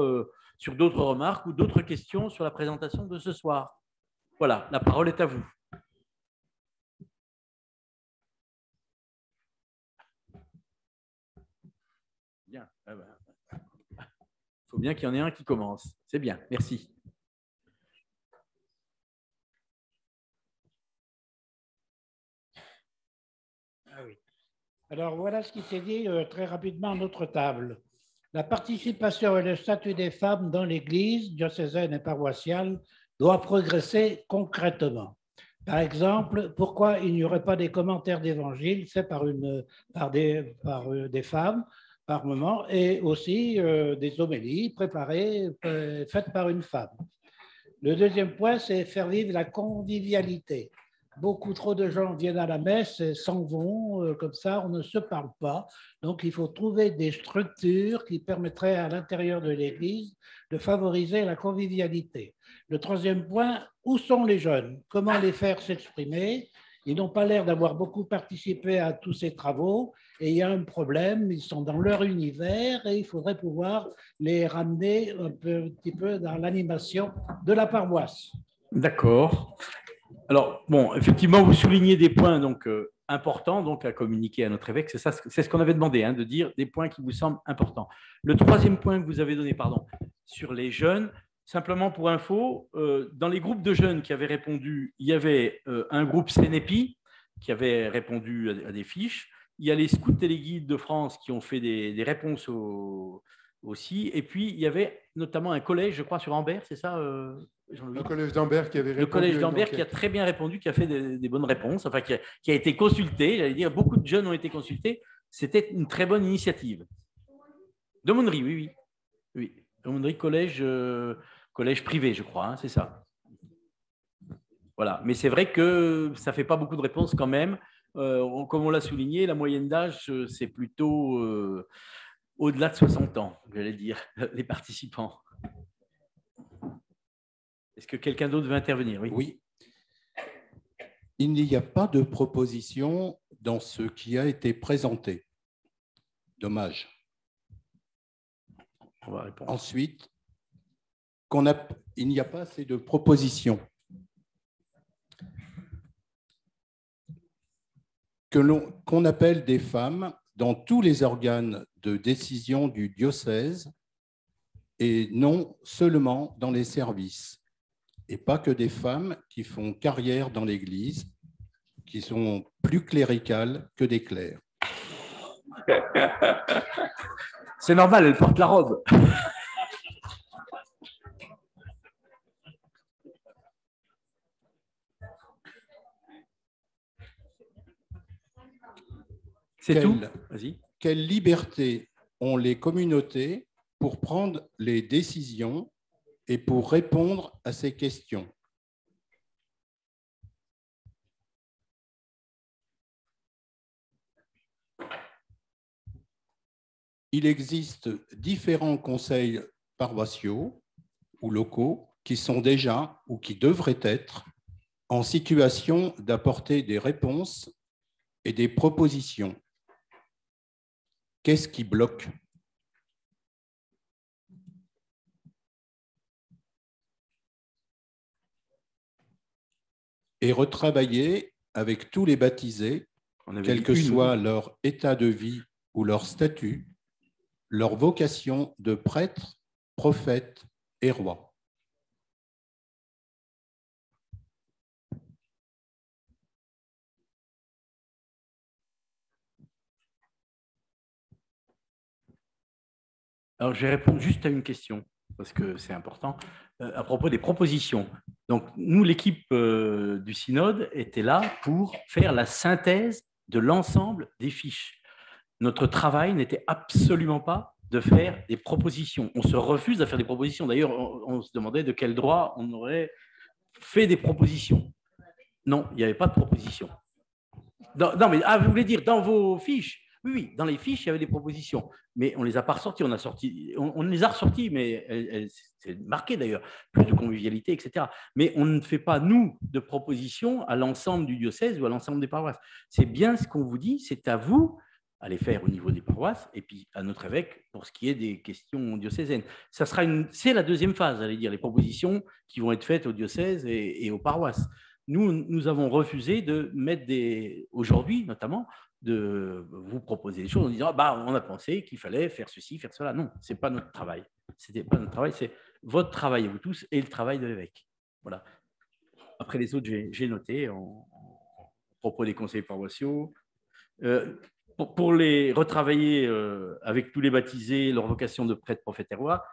sur d'autres remarques ou d'autres questions sur la présentation de ce soir. Voilà, la parole est à vous. Bien. Il faut bien qu'il y en ait un qui commence. C'est bien, merci. Ah oui. Alors voilà ce qui s'est dit très rapidement à notre table. La participation et le statut des femmes dans l'Église diocésaine et paroissiale doit progresser concrètement. Par exemple, pourquoi il n'y aurait pas des commentaires d'évangile faits par des femmes par moment et aussi des homélies préparées, faites par une femme. Le deuxième point, c'est faire vivre la convivialité. Beaucoup trop de gens viennent à la messe et s'en vont, comme ça, on ne se parle pas. Donc, il faut trouver des structures qui permettraient à l'intérieur de l'Église de favoriser la convivialité. Le troisième point, où sont les jeunes? Comment les faire s'exprimer? Ils n'ont pas l'air d'avoir beaucoup participé à tous ces travaux et il y a un problème, ils sont dans leur univers et il faudrait pouvoir les ramener un petit peu dans l'animation de la paroisse. D'accord. Alors, bon, effectivement, vous soulignez des points donc, importants donc, à communiquer à notre évêque. C'est ce qu'on avait demandé, hein, de dire des points qui vous semblent importants. Le troisième point que vous avez donné, sur les jeunes, simplement pour info, dans les groupes de jeunes qui avaient répondu, il y avait un groupe Sénépi qui avait répondu à des fiches. Il y a les scouts et les guides de France qui ont fait des réponses aussi. Et puis, il y avait notamment un collège, je crois, sur Ambert, c'est ça, Jean-Louis ? Le collège d'Ambert qui avait répondu. Le collège d'Ambert qui a très bien répondu, qui a fait des bonnes réponses, enfin, qui a été consulté. J'allais dire, beaucoup de jeunes ont été consultés. C'était une très bonne initiative. D'aumônerie, oui. D'aumônerie, collège privé, je crois, hein, c'est ça. Voilà. Mais c'est vrai que ça ne fait pas beaucoup de réponses quand même. Comme on l'a souligné, la moyenne d'âge, c'est plutôt au-delà de 60 ans, j'allais dire, les participants. Est-ce que quelqu'un d'autre veut intervenir ? Oui. Il n'y a pas de proposition dans ce qui a été présenté. Dommage. On va répondre. Ensuite, il n'y a pas assez de propositions. Qu'on appelle des femmes dans tous les organes de décision du diocèse et non seulement dans les services. Et pas que des femmes qui font carrière dans l'Église, qui sont plus cléricales que des clercs. C'est normal, elle porte la robe. C'est tout. Vas-y. Quelle liberté ont les communautés pour prendre les décisions et pour répondre à ces questions? Il existe différents conseils paroissiaux ou locaux qui sont déjà ou qui devraient être en situation d'apporter des réponses et des propositions. Qu'est-ce qui bloque? Et retravailler avec tous les baptisés, quel que soit leur état de vie ou leur statut, leur vocation de prêtre, prophète et roi. Alors, je vais répondre juste à une question, parce que c'est important, à propos des propositions. Donc, nous, l'équipe du synode était là pour faire la synthèse de l'ensemble des fiches. Notre travail n'était absolument pas de faire des propositions. On se refuse à faire des propositions. D'ailleurs, on se demandait de quel droit on aurait fait des propositions. Non, il n'y avait pas de propositions. Non, mais vous voulez dire dans vos fiches? Oui, dans les fiches, il y avait des propositions, mais on ne les a pas ressorties. On les a ressorties, mais c'est marqué d'ailleurs, plus de convivialité, etc. Mais on ne fait pas, nous, de propositions à l'ensemble du diocèse ou à l'ensemble des paroisses. C'est bien ce qu'on vous dit, c'est à vous à les faire au niveau des paroisses et puis à notre évêque pour ce qui est des questions diocésaines. C'est la deuxième phase, j'allais dire, les propositions qui vont être faites au diocèse et aux paroisses. Nous avons refusé de mettre aujourd'hui notamment, de vous proposer des choses en disant on a pensé qu'il fallait faire ceci, faire cela. Non, ce n'est pas notre travail. C'était pas notre travail, c'est votre travail, vous tous, et le travail de l'évêque. Voilà. Après les autres, j'ai noté en propos des conseils paroissiaux. Pour les retravailler avec tous les baptisés, leur vocation de prêtre, prophète et roi,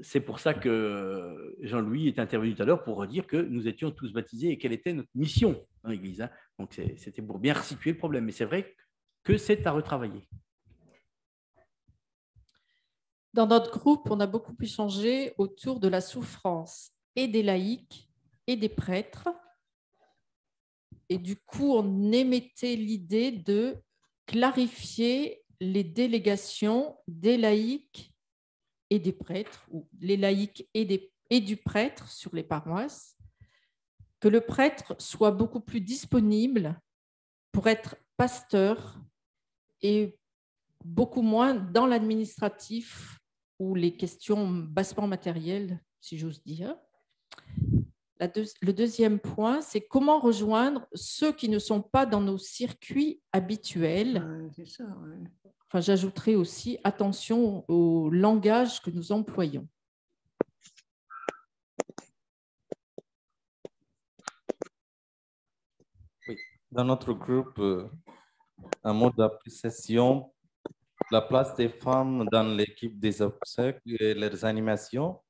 c'est pour ça que Jean-Louis est intervenu tout à l'heure pour redire que nous étions tous baptisés et quelle était notre mission dans l'Église. Hein. Donc, c'était pour bien resituer le problème. Mais c'est vrai que c'est à retravailler. Dans notre groupe, on a beaucoup échangé autour de la souffrance et des laïcs et des prêtres. Et du coup, on émettait l'idée de clarifier les délégations des laïcs et des prêtres, ou les laïcs et du prêtre sur les paroisses, que le prêtre soit beaucoup plus disponible pour être pasteur et beaucoup moins dans l'administratif ou les questions bassement matérielles, si j'ose dire. Le deuxième point, c'est comment rejoindre ceux qui ne sont pas dans nos circuits habituels. C'est ça, ouais. Enfin, j'ajouterai aussi attention au langage que nous employons. Oui. Dans notre groupe, un mot d'appréciation, la place des femmes dans l'équipe des obsèques et leurs animations,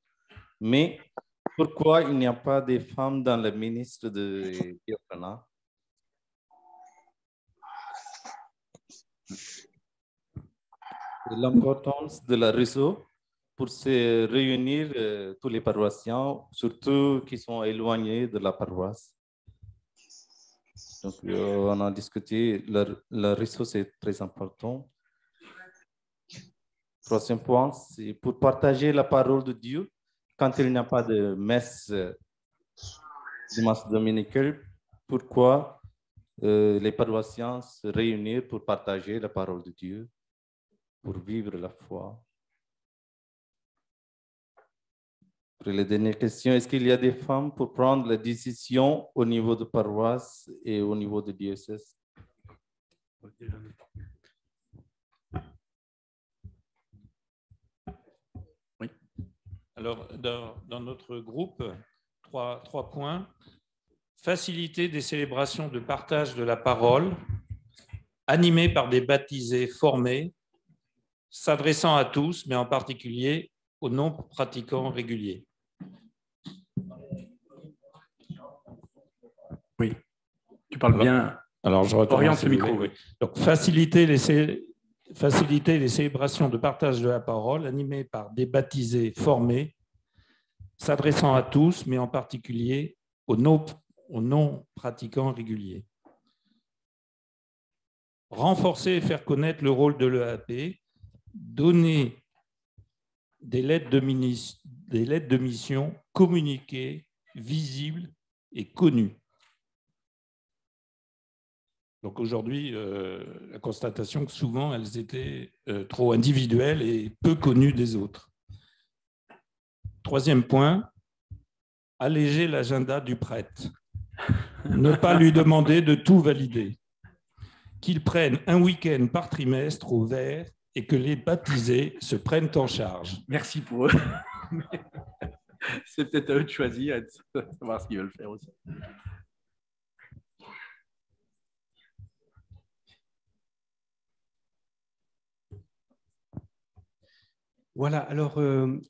mais pourquoi il n'y a pas de femmes dans le ministre de diaconat? L'importance de la réseau pour se réunir tous les paroissiens, surtout qui sont éloignés de la paroisse. Donc, on a discuté, le réseau c'est très important. Troisième point, c'est pour partager la parole de Dieu. Quand il n'y a pas de messe dominicale, pourquoi les paroissiens se réunissent pour partager la parole de Dieu, pour vivre la foi? Pour les dernières questions, est-ce qu'il y a des femmes pour prendre les décisions au niveau de paroisse et au niveau de diocèse? Oui. Alors, dans notre groupe, trois points. Faciliter des célébrations de partage de la parole, animées par des baptisés formés, s'adressant à tous, mais en particulier aux non-pratiquants réguliers. Oui, tu parles bien. Alors, je retourne oriente le micro. Oui. Donc, faciliter les célébrations de partage de la parole animées par des baptisés formés, s'adressant à tous, mais en particulier aux non-pratiquants réguliers. Renforcer et faire connaître le rôle de l'EAP, donner des lettres de mission communiquées, visibles et connues. Donc aujourd'hui, la constatation que souvent, elles étaient trop individuelles et peu connues des autres. Troisième point, alléger l'agenda du prêtre. Ne pas lui demander de tout valider. Qu'il prenne un week-end par trimestre au vert et que les baptisés se prennent en charge. Merci pour eux. C'est peut-être à eux de choisir et de savoir ce qu'ils veulent faire aussi. Voilà, alors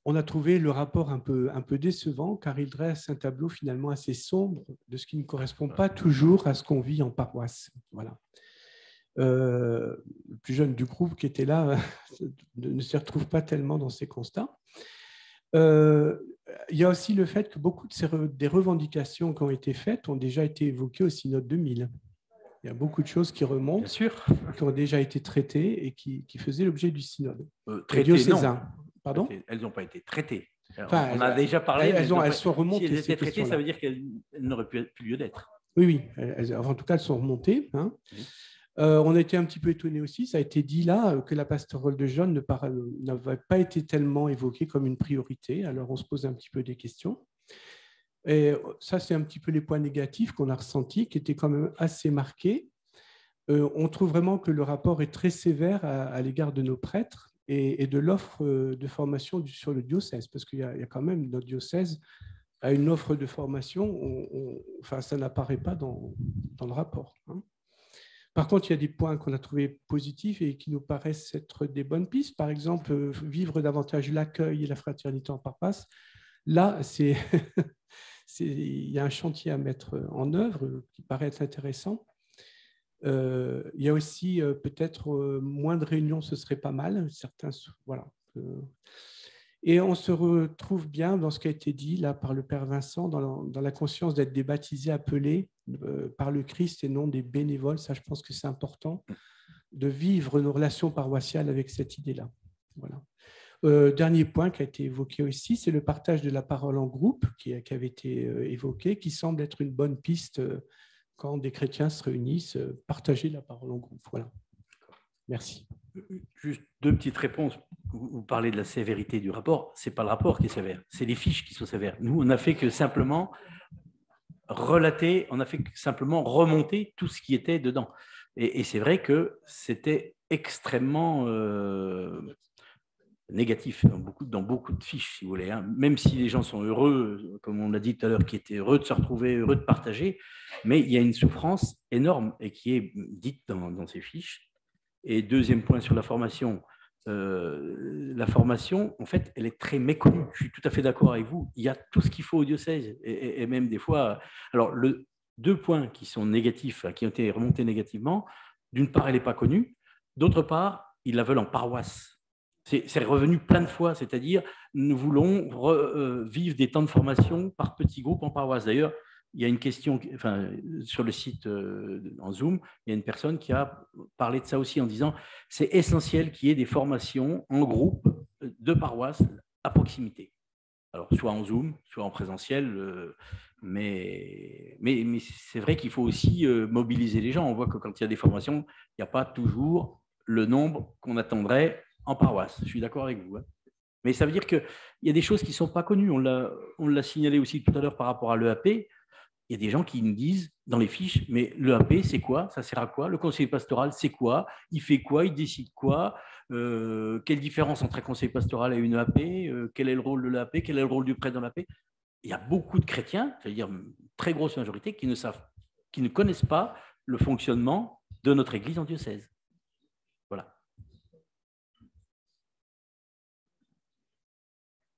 on a trouvé le rapport un peu décevant car il dresse un tableau finalement assez sombre de ce qui ne correspond pas toujours à ce qu'on vit en paroisse. Voilà. Le plus jeune du groupe qui était là ne se retrouve pas tellement dans ces constats. Il y a aussi le fait que beaucoup des revendications qui ont été faites ont déjà été évoquées au Synode 2000. Il y a beaucoup de choses qui remontent, bien sûr, qui ont déjà été traitées et qui faisaient l'objet du synode. Traitées, non. Pardon ? Elles n'ont pas été traitées. Enfin, on a déjà parlé. Elles sont remontées. Si elles étaient traitées, ça veut dire qu'elles n'auraient plus lieu d'être. Oui. En tout cas, elles sont remontées. Hein. Oui. On a été un petit peu étonnés aussi, ça a été dit là, que la pastorale de jeunes n'avait pas été tellement évoquée comme une priorité. Alors, on se pose un petit peu des questions. Et ça, c'est un petit peu les points négatifs qu'on a ressentis, qui étaient quand même assez marqués. On trouve vraiment que le rapport est très sévère à l'égard de nos prêtres et de l'offre de formation sur le diocèse, parce qu'il y a quand même, notre diocèse a une offre de formation, enfin, ça n'apparaît pas dans le rapport. Hein. Par contre, il y a des points qu'on a trouvés positifs et qui nous paraissent être des bonnes pistes. Par exemple, vivre davantage l'accueil et la fraternité en paroisse. Là, il y a un chantier à mettre en œuvre qui paraît être intéressant. Il y a aussi peut-être moins de réunions, ce serait pas mal. Certains, voilà. Et on se retrouve bien dans ce qui a été dit là par le Père Vincent, dans la conscience d'être des baptisés appelés par le Christ et non des bénévoles. Ça, je pense que c'est important de vivre nos relations paroissiales avec cette idée-là. Voilà. Dernier point qui a été évoqué aussi, c'est le partage de la parole en groupe qui avait été évoqué, qui semble être une bonne piste quand des chrétiens se réunissent, partager la parole en groupe. Voilà. Merci. Juste deux petites réponses. Vous parlez de la sévérité du rapport. Ce n'est pas le rapport qui est sévère, c'est les fiches qui sont sévères. Nous, on n'a fait que simplement relaté, on a fait simplement remonter tout ce qui était dedans. Et c'est vrai que c'était extrêmement négatif dans beaucoup de fiches, si vous voulez. Hein. Même si les gens sont heureux, comme on l'a dit tout à l'heure, qui étaient heureux de se retrouver, heureux de partager, mais il y a une souffrance énorme et qui est dite dans ces fiches. Et deuxième point sur la formation, en fait, elle est très méconnue. Je suis tout à fait d'accord avec vous. Il y a tout ce qu'il faut au diocèse. Et même des fois... Alors, deux points qui sont négatifs, qui ont été remontés négativement. D'une part, elle n'est pas connue. D'autre part, ils la veulent en paroisse. C'est revenu plein de fois. C'est-à-dire, nous voulons vivre des temps de formation par petits groupes en paroisse. D'ailleurs, il y a une question, enfin, sur le site en Zoom, il y a une personne qui a parlé de ça aussi en disant c'est essentiel qu'il y ait des formations en groupe de paroisse à proximité. Alors, soit en Zoom, soit en présentiel, mais c'est vrai qu'il faut aussi mobiliser les gens. On voit que quand il y a des formations, il n'y a pas toujours le nombre qu'on attendrait en paroisse. Je suis d'accord avec vous. Hein. Mais ça veut dire qu'il y a des choses qui ne sont pas connues. On l'a signalé aussi tout à l'heure par rapport à l'EAP. Il y a des gens qui nous disent dans les fiches, mais l'EAP, c'est quoi? Ça sert à quoi? Le conseiller pastoral, c'est quoi? Il fait quoi? Il décide quoi? Quelle différence entre un conseiller pastoral et une EAP? Quel est le rôle de l'EAP? Quel est le rôle du prêtre dans l'EAP? Il y a beaucoup de chrétiens, c'est-à-dire une très grosse majorité, qui ne connaissent pas le fonctionnement de notre Église en diocèse. Voilà.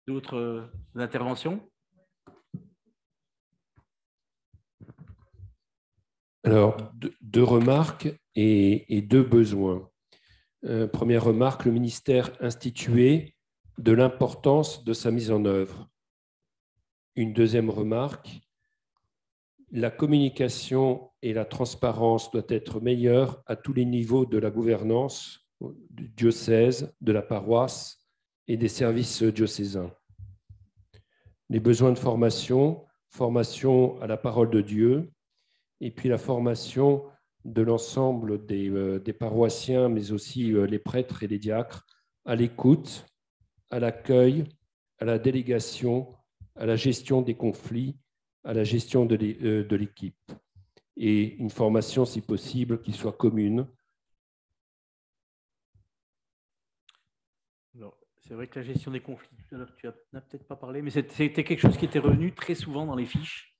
D'autres interventions? Alors, deux remarques et deux besoins. Première remarque, le ministère institué de l'importance de sa mise en œuvre. Une deuxième remarque, la communication et la transparence doivent être meilleures à tous les niveaux de la gouvernance du diocèse, de la paroisse et des services diocésains. Les besoins de formation à la parole de Dieu, et puis la formation de l'ensemble des paroissiens, mais aussi les prêtres et les diacres, à l'écoute, à l'accueil, à la délégation, à la gestion des conflits, à la gestion de l'équipe. Et une formation, si possible, qui soit commune. C'est vrai que la gestion des conflits, tout à l'heure, tu n'as peut-être pas parlé, mais c'était quelque chose qui était revenu très souvent dans les fiches,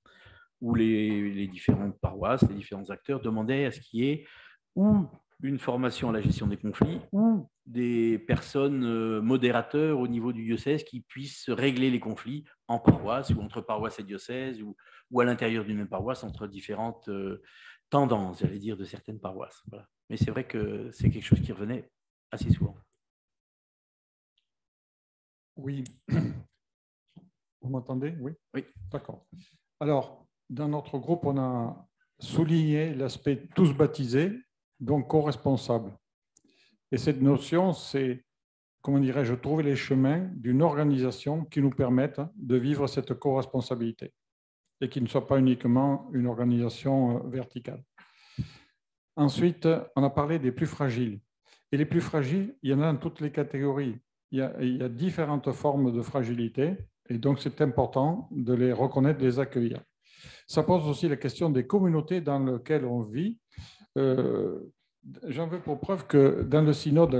où les différentes paroisses, les différents acteurs demandaient à ce qu'il y ait ou une formation à la gestion des conflits ou des personnes modérateurs au niveau du diocèse qui puissent régler les conflits en paroisse ou entre paroisse et diocèse ou à l'intérieur d'une même paroisse entre différentes tendances, j'allais dire, de certaines paroisses. Voilà. Mais c'est vrai que c'est quelque chose qui revenait assez souvent. Oui. Vous m'entendez? Oui. Oui. D'accord. Alors, dans notre groupe, on a souligné l'aspect tous baptisés, donc co-responsables. Et cette notion, c'est, comment dirais-je, trouver les chemins d'une organisation qui nous permette de vivre cette co-responsabilité et qui ne soit pas uniquement une organisation verticale. Ensuite, on a parlé des plus fragiles. Et les plus fragiles, il y en a dans toutes les catégories. Il y a différentes formes de fragilité et donc c'est important de les reconnaître, de les accueillir. Ça pose aussi la question des communautés dans lesquelles on vit. J'en veux pour preuve que dans le synode,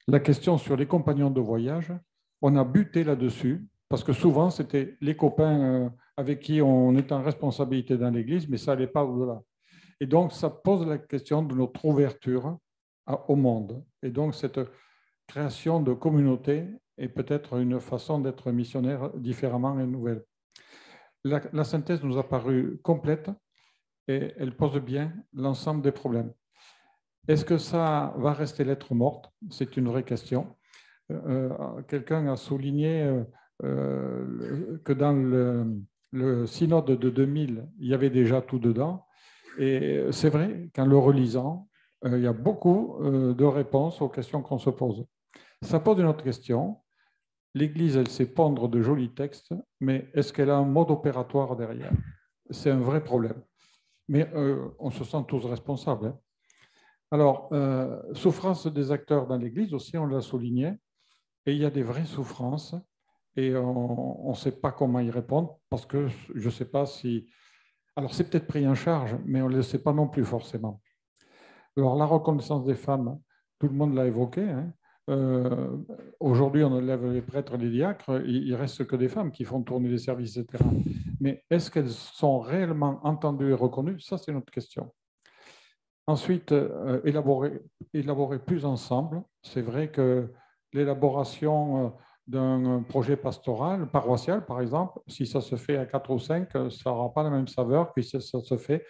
la question sur les compagnons de voyage, on a buté là-dessus, parce que souvent, c'était les copains avec qui on est en responsabilité dans l'Église, mais ça n'allait pas au-delà. Et donc, ça pose la question de notre ouverture au monde. Et donc, cette création de communautés est peut-être une façon d'être missionnaire différemment et nouvelle. La synthèse nous a paru complète et elle pose bien l'ensemble des problèmes. Est-ce que ça va rester lettre morte? C'est une vraie question. Quelqu'un a souligné que dans le synode de 2000, il y avait déjà tout dedans. Et c'est vrai qu'en le relisant, il y a beaucoup de réponses aux questions qu'on se pose. Ça pose une autre question. L'Église, elle sait pondre de jolis textes, mais est-ce qu'elle a un mode opératoire derrière? C'est un vrai problème. Mais on se sent tous responsables. Hein. Alors, souffrance des acteurs dans l'Église aussi, on l'a souligné, et il y a des vraies souffrances, et on ne sait pas comment y répondre, parce que je ne sais pas si Alors, c'est peut-être pris en charge, mais on ne le sait pas non plus forcément. Alors, la reconnaissance des femmes, tout le monde l'a évoqué. Hein. Aujourd'hui, on enlève les prêtres et les diacres, il ne reste que des femmes qui font tourner les services, etc. Mais est-ce qu'elles sont réellement entendues et reconnues? Ça, c'est une autre question. Ensuite, élaborer plus ensemble. C'est vrai que l'élaboration d'un projet pastoral, paroissial, par exemple, si ça se fait à 4 ou 5, ça n'aura pas la même saveur que si ça se fait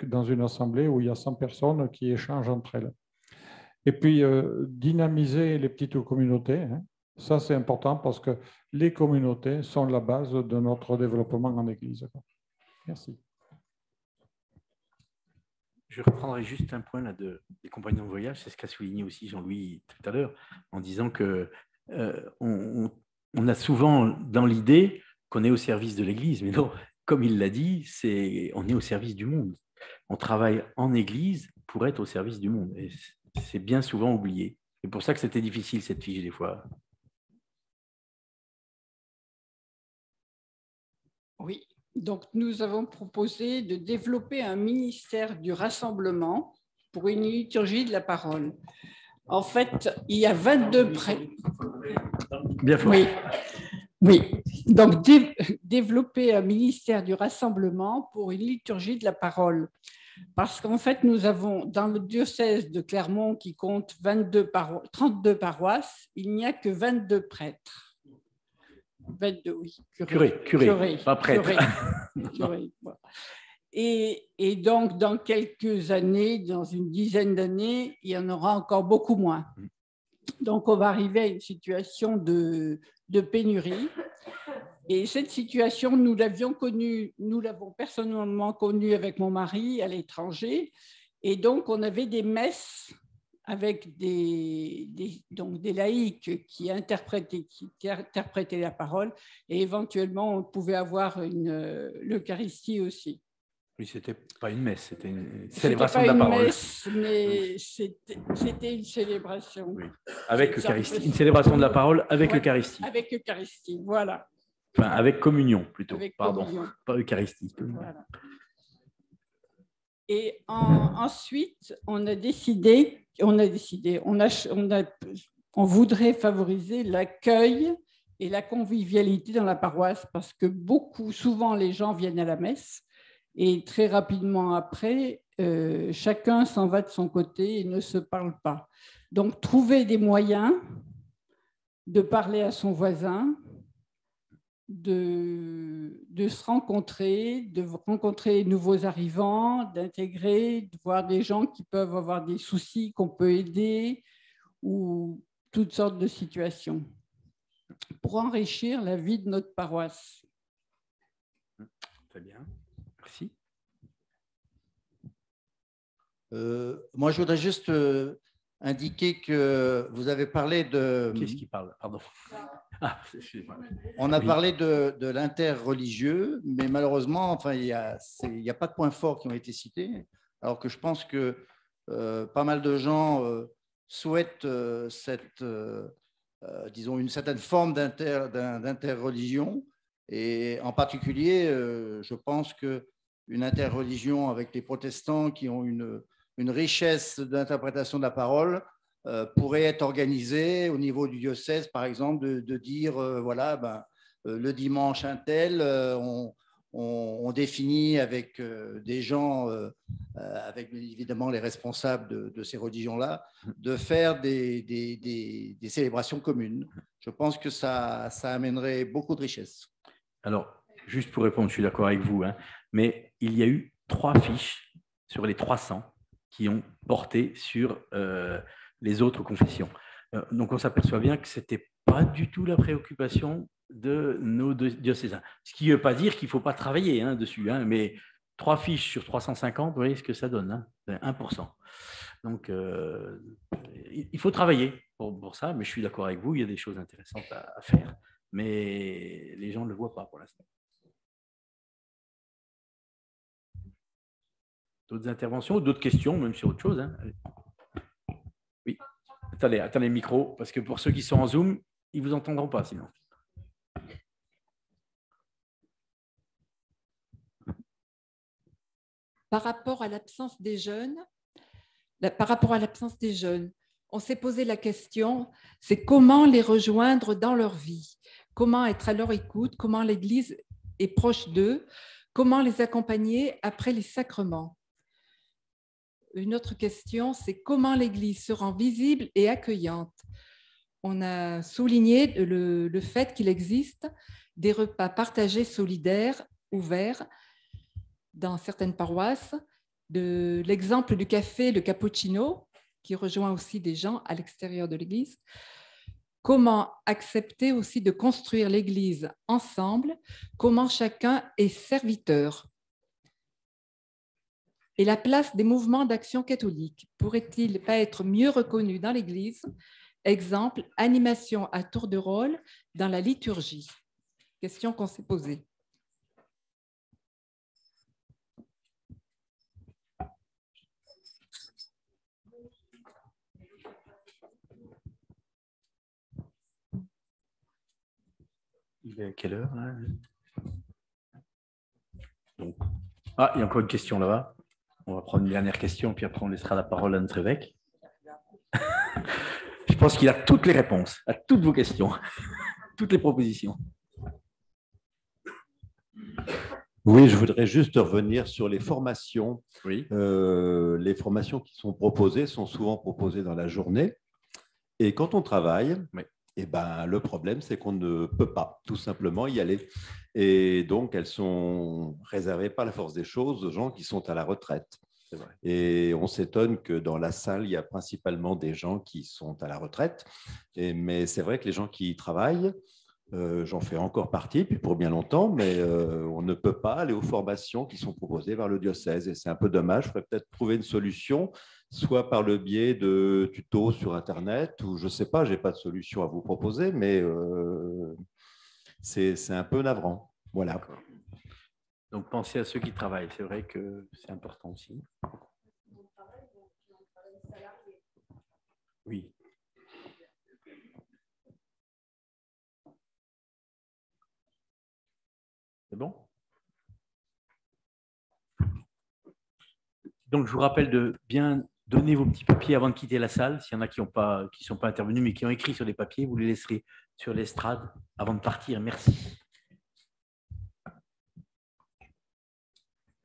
dans une assemblée où il y a 100 personnes qui échangent entre elles. Et puis, dynamiser les petites communautés, hein. Ça, c'est important parce que les communautés sont la base de notre développement en Église. Merci. Je reprendrai juste un point là des compagnons de voyage, c'est ce qu'a souligné aussi Jean-Louis tout à l'heure, en disant que on a souvent dans l'idée qu'on est au service de l'Église, mais non, comme il l'a dit, on est au service du monde. On travaille en Église pour être au service du monde, et c'est bien souvent oublié. C'est pour ça que c'était difficile cette fiche des fois. Oui. Donc, nous avons proposé de développer un ministère du rassemblement pour une liturgie de la parole. En fait, il y a 22 prêtres. Bien fort. Oui. Oui. Donc, développer un ministère du rassemblement pour une liturgie de la parole. Parce qu'en fait, nous avons, dans le diocèse de Clermont, qui compte 32 paroisses, il n'y a que 22 prêtres. 22, oui. Curé, pas prêtre. Curé, voilà. Et donc, dans quelques années, dans une dizaine d'années, il y en aura encore beaucoup moins. Donc, on va arriver à une situation de pénurie. Et cette situation, nous l'avons personnellement connue avec mon mari à l'étranger. Et donc, on avait des messes avec des laïcs qui interprétaient la parole, et éventuellement, on pouvait avoir l'Eucharistie aussi. Oui, ce n'était pas une messe, c'était une célébration de la parole. Messe, mais c'était une célébration. Oui. Avec Eucharistie, une célébration de la parole avec Eucharistie. Avec Eucharistie, voilà. Enfin, avec communion plutôt, pardon, communion. Pas Eucharistie. Voilà. Et ensuite, on voudrait favoriser l'accueil et la convivialité dans la paroisse parce que souvent les gens viennent à la messe et très rapidement après, chacun s'en va de son côté et ne se parle pas. Donc, trouver des moyens de parler à son voisin, de se rencontrer, de rencontrer de nouveaux arrivants, d'intégrer, de voir des gens qui peuvent avoir des soucis qu'on peut aider ou toutes sortes de situations pour enrichir la vie de notre paroisse. Très bien, merci. Moi, je voudrais juste indiquer que vous avez parlé de… Qui est-ce qui parle? Pardon. Ah, on a parlé de l'interreligieux, mais malheureusement, enfin, il n'y a pas de points forts qui ont été cités, alors que je pense que pas mal de gens souhaitent disons, une certaine forme d'interreligion. Et en particulier, je pense qu'une interreligion avec les protestants qui ont une richesse d'interprétation de la parole pourrait être organisée au niveau du diocèse, par exemple, de dire, voilà, le dimanche un tel, on définit avec des gens, avec évidemment les responsables de ces religions-là, de faire des célébrations communes. Je pense que ça amènerait beaucoup de richesse. Alors, juste pour répondre, je suis d'accord avec vous, hein, mais il y a eu 3 fiches sur les 300 qui ont porté sur les autres confessions. Donc, on s'aperçoit bien que ce n'était pas du tout la préoccupation de nos diocésains. Ce qui ne veut pas dire qu'il ne faut pas travailler dessus, mais 3 fiches sur 350, vous voyez ce que ça donne, 1%. Donc, il faut travailler pour ça, mais je suis d'accord avec vous, il y a des choses intéressantes à faire, mais les gens ne le voient pas pour l'instant. D'autres interventions, d'autres questions, même sur autre chose, Oui, attendez le micro, parce que pour ceux qui sont en Zoom, ils ne vous entendront pas sinon. par rapport à l'absence des jeunes, on s'est posé la question, c'est comment les rejoindre dans leur vie, comment être à leur écoute, comment l'Église est proche d'eux, comment les accompagner après les sacrements. Une autre question, c'est comment l'Église se rend visible et accueillante. On a souligné le fait qu'il existe des repas partagés solidaires, ouverts, dans certaines paroisses, de l'exemple du café, le cappuccino, qui rejoint aussi des gens à l'extérieur de l'Église. Comment accepter aussi de construire l'Église ensemble, comment chacun est serviteur. Et la place des mouvements d'action catholique pourrait-il pas être mieux reconnu dans l'Église? Exemple, animation à tour de rôle dans la liturgie. Question qu'on s'est posée. Il est à quelle heure là? Donc, ah, il y a encore une question là-bas. On va prendre une dernière question, puis après on laissera la parole à notre évêque. Je pense qu'il a toutes les réponses à toutes vos questions, toutes les propositions. Oui, je voudrais juste revenir sur les formations. Oui. Les formations qui sont proposées sont souvent proposées dans la journée. Et quand on travaille, oui. Eh ben, le problème, c'est qu'on ne peut pas tout simplement y aller. Et donc, elles sont réservées par la force des choses aux gens qui sont à la retraite. C'est vrai. Et on s'étonne que dans la salle, il y a principalement des gens qui sont à la retraite. Mais c'est vrai que les gens qui y travaillent, j'en fais encore partie, puis pour bien longtemps, mais on ne peut pas aller aux formations qui sont proposées par le diocèse. Et c'est un peu dommage. Il faudrait peut-être trouver une solution, soit par le biais de tutos sur Internet, ou je ne sais pas, je n'ai pas de solution à vous proposer, mais c'est un peu navrant. Voilà. Donc, pensez à ceux qui travaillent. C'est vrai que c'est important aussi. Oui. C'est bon? Donc, je vous rappelle de bien donner vos petits papiers avant de quitter la salle. S'il y en a qui ne sont pas intervenus, mais qui ont écrit sur les papiers, vous les laisserez sur l'estrade avant de partir. Merci.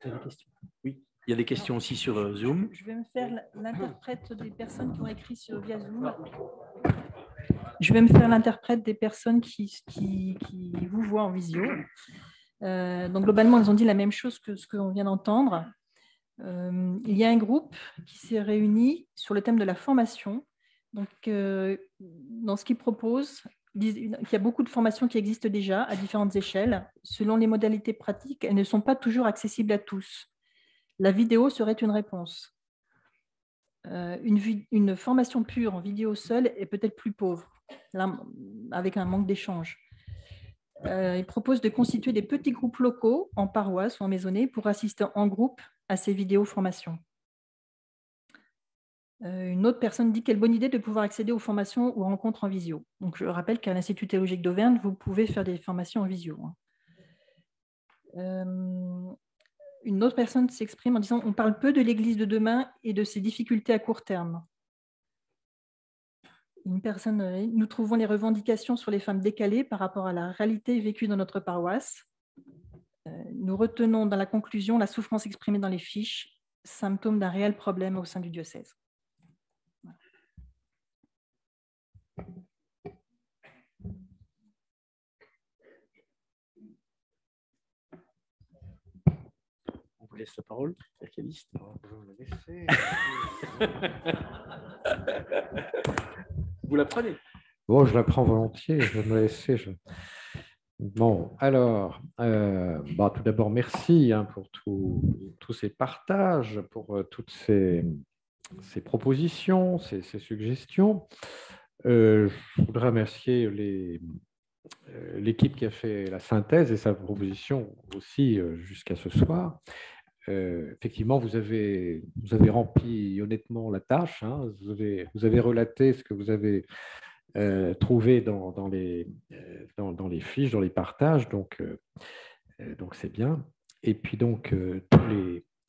Vous avez des questions? Oui, il y a des questions aussi sur Zoom. Je vais me faire l'interprète des personnes qui ont écrit via Zoom. Je vais me faire l'interprète des personnes qui vous voient en visio. Donc, globalement, elles ont dit la même chose que ce qu'on vient d'entendre. Il y a un groupe qui s'est réuni sur le thème de la formation. Donc, dans ce qu'ils proposent, il y a beaucoup de formations qui existent déjà à différentes échelles. Selon les modalités pratiques, elles ne sont pas toujours accessibles à tous. La vidéo serait une réponse. Une formation pure en vidéo seule est peut-être plus pauvre, là, avec un manque d'échange. Ils proposent de constituer des petits groupes locaux en paroisse ou en maisonnée pour assister en groupe à ces vidéos formations. Une autre personne dit quelle bonne idée de pouvoir accéder aux formations ou aux rencontres en visio. Donc, je rappelle qu'à l'Institut théologique d'Auvergne, vous pouvez faire des formations en visio. Une autre personne s'exprime en disant on parle peu de l'Église de demain et de ses difficultés à court terme. Une personne, nous trouvons les revendications sur les femmes décalées par rapport à la réalité vécue dans notre paroisse. Nous retenons dans la conclusion la souffrance exprimée dans les fiches, symptôme d'un réel problème au sein du diocèse. On vous laisse la parole, Caliste. Vous la prenez? Bon, je la prends volontiers, je vais me laisser. Bon, alors, tout d'abord, merci pour tous ces partages, pour toutes ces propositions, ces suggestions. Je voudrais remercier l'équipe qui a fait la synthèse et sa proposition aussi jusqu'à ce soir. Effectivement, vous avez rempli honnêtement la tâche. Hein. Vous avez relaté ce que vous avez trouvé dans les fiches, dans les partages. Donc c'est bien. Et puis donc,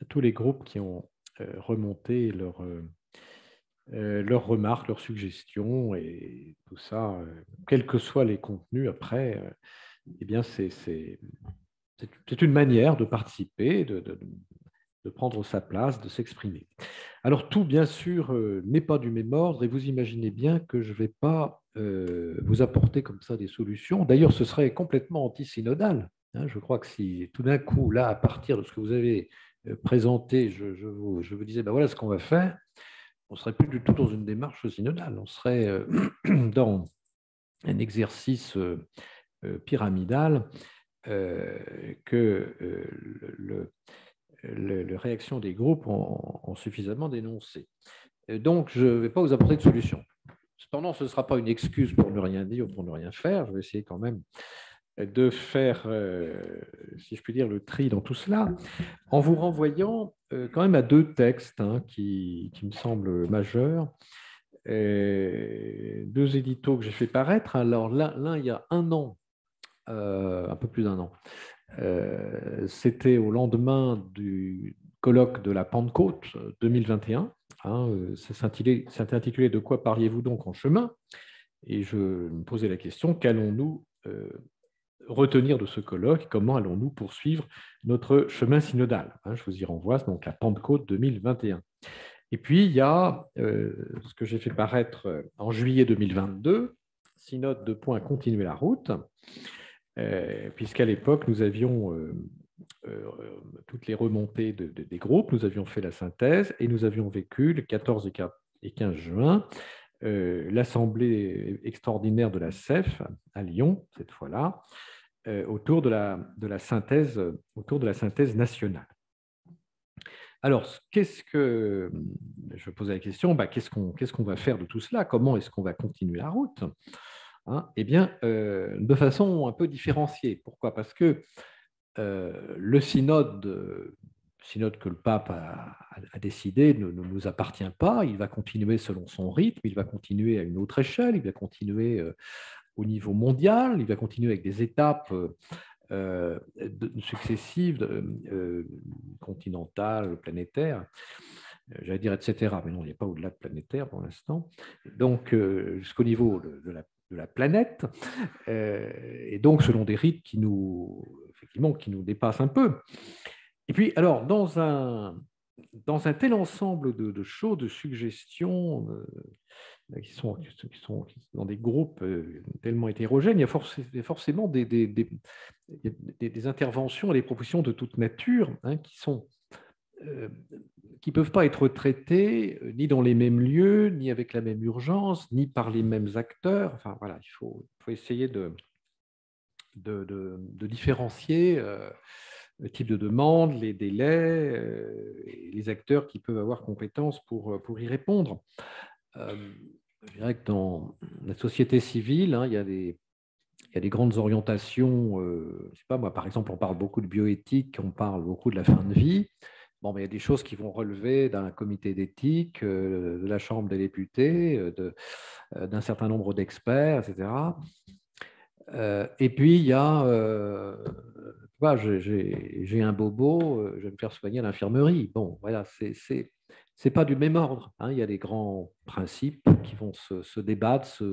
tous les groupes qui ont remonté leurs remarques, leurs suggestions et tout ça, quels que soient les contenus après, eh bien c'est une manière de participer, de prendre sa place, de s'exprimer. Alors tout, bien sûr, n'est pas du même ordre et vous imaginez bien que je ne vais pas vous apporter comme ça des solutions. D'ailleurs, ce serait complètement anti-synodal. Je crois que si tout d'un coup, là, à partir de ce que vous avez présenté, je vous disais, ben voilà ce qu'on va faire, on ne serait plus du tout dans une démarche synodale. On serait dans un exercice pyramidal que les réactions des groupes ont suffisamment dénoncé. Donc, je ne vais pas vous apporter de solution. Cependant, ce ne sera pas une excuse pour ne rien dire ou pour ne rien faire. Je vais essayer quand même de faire, si je puis dire, le tri dans tout cela, en vous renvoyant quand même à deux textes qui me semblent majeurs. Deux éditos que j'ai fait paraître. Alors, l'un, il y a un an, un peu plus d'un an. C'était au lendemain du colloque de la Pentecôte 2021. Ça s'intitulait « De quoi parliez-vous donc en chemin ?» Et je me posais la question, qu'allons-nous retenir de ce colloque? Comment allons-nous poursuivre notre chemin synodal? Je vous y renvoie, donc la Pentecôte 2021. Et puis, il y a ce que j'ai fait paraître en juillet 2022, synode de points continuer la route, puisqu'à l'époque, nous avions toutes les remontées des groupes, nous avions fait la synthèse et nous avions vécu le 14 et 15 juin l'assemblée extraordinaire de la CEF à Lyon, cette fois-là, autour de la synthèse nationale. Alors, je posais la question, qu'est-ce qu'on va faire de tout cela? Comment est-ce qu'on va continuer la route? Eh bien, de façon un peu différenciée. Pourquoi? Parce que le synode que le pape a décidé ne nous appartient pas. Il va continuer selon son rythme, il va continuer à une autre échelle, il va continuer au niveau mondial, il va continuer avec des étapes successives, continentales, planétaires, j'allais dire, etc. Mais non, il n'y a pas au-delà de planétaire pour l'instant. Donc, jusqu'au niveau de la planète, et donc selon des rythmes qui nous dépassent un peu. Et puis, alors, dans un tel ensemble de choses, de suggestions qui sont dans des groupes tellement hétérogènes, il y a forcément des interventions et des propositions de toute nature qui ne peuvent pas être traitées ni dans les mêmes lieux, ni avec la même urgence, ni par les mêmes acteurs. Enfin, voilà, il faut essayer de différencier le type de demande, les délais, et les acteurs qui peuvent avoir compétence pour y répondre. Je dirais que dans la société civile, il y a des grandes orientations. Je sais pas, moi, par exemple, on parle beaucoup de bioéthique, on parle beaucoup de la fin de vie. Bon, mais il y a des choses qui vont relever d'un comité d'éthique, de la Chambre des députés, d'un certain nombre d'experts, etc. Et puis, il y a, j'ai un bobo, je vais me faire soigner à l'infirmerie. Bon, voilà, c'est pas du même ordre. Il y a des grands principes qui vont se débattre,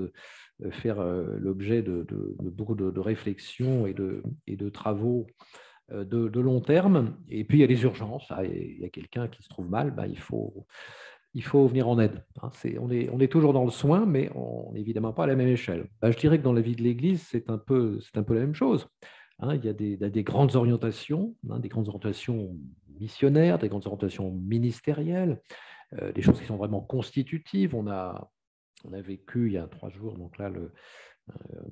faire l'objet de beaucoup de réflexions et de travaux de long terme. Et puis, il y a les urgences. Il y a quelqu'un qui se trouve mal, il faut venir en aide. On est toujours dans le soin, mais on n'est évidemment pas à la même échelle. Je dirais que dans la vie de l'Église, c'est un peu la même chose. Il y a des grandes orientations, des grandes orientations missionnaires, des grandes orientations ministérielles, des choses qui sont vraiment constitutives. On a vécu il y a 3 jours, donc là, le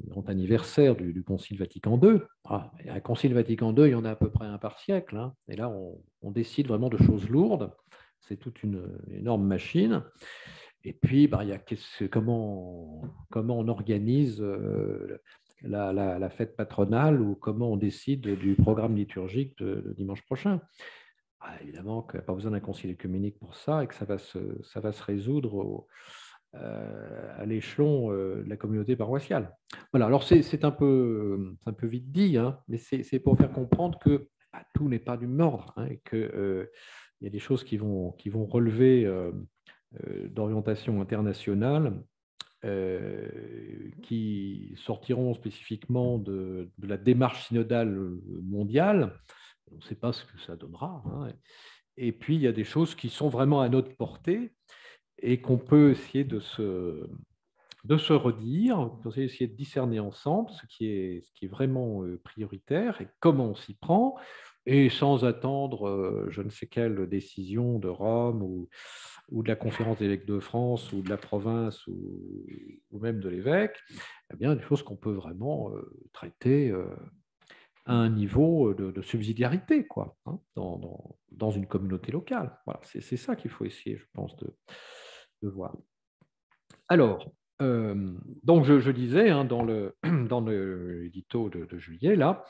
grand anniversaire du Concile Vatican II. Un Concile Vatican II, il y en a à peu près un par siècle. Et là, on décide vraiment de choses lourdes. C'est toute une énorme machine. Et puis, il y a comment on organise la fête patronale ou comment on décide du programme liturgique de dimanche prochain. Évidemment qu'il n'y a pas besoin d'un concile œcuménique pour ça et que ça va se résoudre à l'échelon de la communauté paroissiale. Voilà, alors c'est un peu vite dit, mais c'est pour faire comprendre que tout n'est pas du même ordre, hein, et qu'il y a des choses qui vont relever d'orientation internationale, qui sortiront spécifiquement de la démarche synodale mondiale. On ne sait pas ce que ça donnera, hein. Et puis, il y a des choses qui sont vraiment à notre portée et qu'on peut essayer de se redire, on peut essayer de discerner ensemble ce qui est vraiment prioritaire et comment on s'y prend, et sans attendre je ne sais quelle décision de Rome ou de la conférence des évêques de France ou de la province ou même de l'évêque, eh bien, des choses qu'on peut vraiment traiter à un niveau de subsidiarité, quoi, hein, dans une communauté locale. Voilà, c'est ça qu'il faut essayer, je pense, de voir. Alors, donc je disais, hein, dans l'édito de juillet, là,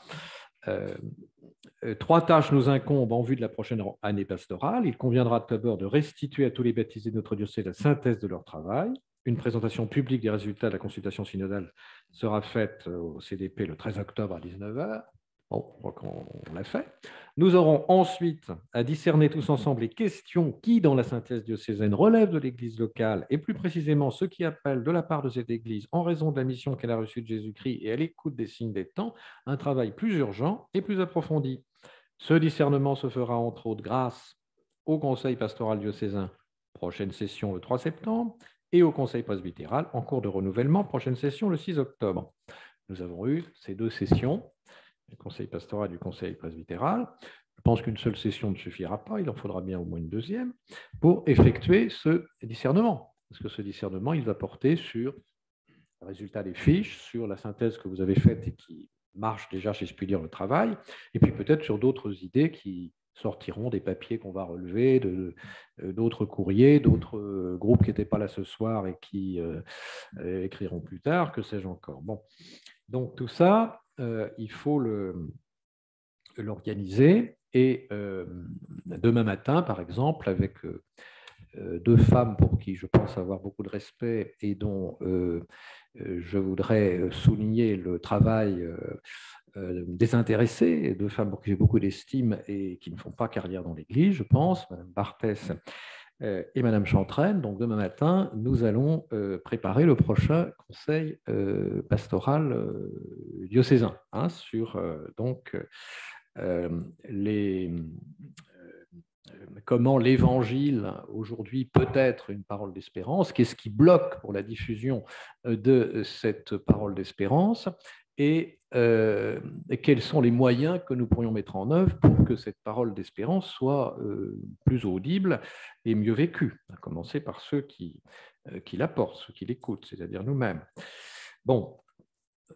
3 tâches nous incombent en vue de la prochaine année pastorale. Il conviendra d'abord de restituer à tous les baptisés de notre diocèse la synthèse de leur travail. Une présentation publique des résultats de la consultation synodale sera faite au CDP le 13 octobre à 19 h. Bon, je crois qu'on l'a fait. Nous aurons ensuite à discerner tous ensemble les questions qui, dans la synthèse diocésaine, relèvent de l'Église locale, et plus précisément ce qui appelle de la part de cette Église, en raison de la mission qu'elle a reçue de Jésus-Christ et à l'écoute des signes des temps, un travail plus urgent et plus approfondi. Ce discernement se fera entre autres grâce au Conseil pastoral diocésain, prochaine session le 3 septembre, et au Conseil presbytéral, en cours de renouvellement, prochaine session le 6 octobre. Nous avons eu ces 2 sessions, du Conseil pastoral et du Conseil presbytéral. Je pense qu'une seule session ne suffira pas, il en faudra bien au moins une deuxième, pour effectuer ce discernement. Parce que ce discernement, il va porter sur le résultat des fiches, sur la synthèse que vous avez faite et qui marche déjà, si je puis dire, le travail, et puis peut-être sur d'autres idées qui sortiront des papiers qu'on va relever, d'autres courriers, d'autres groupes qui n'étaient pas là ce soir et qui écriront plus tard, que sais-je encore. Bon. Donc tout ça, il faut l'organiser, et demain matin, par exemple, avec 2 femmes pour qui je pense avoir beaucoup de respect et dont je voudrais souligner le travail désintéressé, 2 femmes pour qui j'ai beaucoup d'estime et qui ne font pas carrière dans l'Église, je pense, Mme Barthès et Mme Chantraine. Donc demain matin, nous allons préparer le prochain conseil pastoral diocésain, hein, sur comment l'Évangile aujourd'hui peut être une parole d'espérance, qu'est-ce qui bloque pour la diffusion de cette parole d'espérance, et quels sont les moyens que nous pourrions mettre en œuvre pour que cette parole d'espérance soit plus audible et mieux vécue, à commencer par ceux qui l'apportent, ceux qui l'écoutent, c'est-à-dire nous-mêmes. Bon,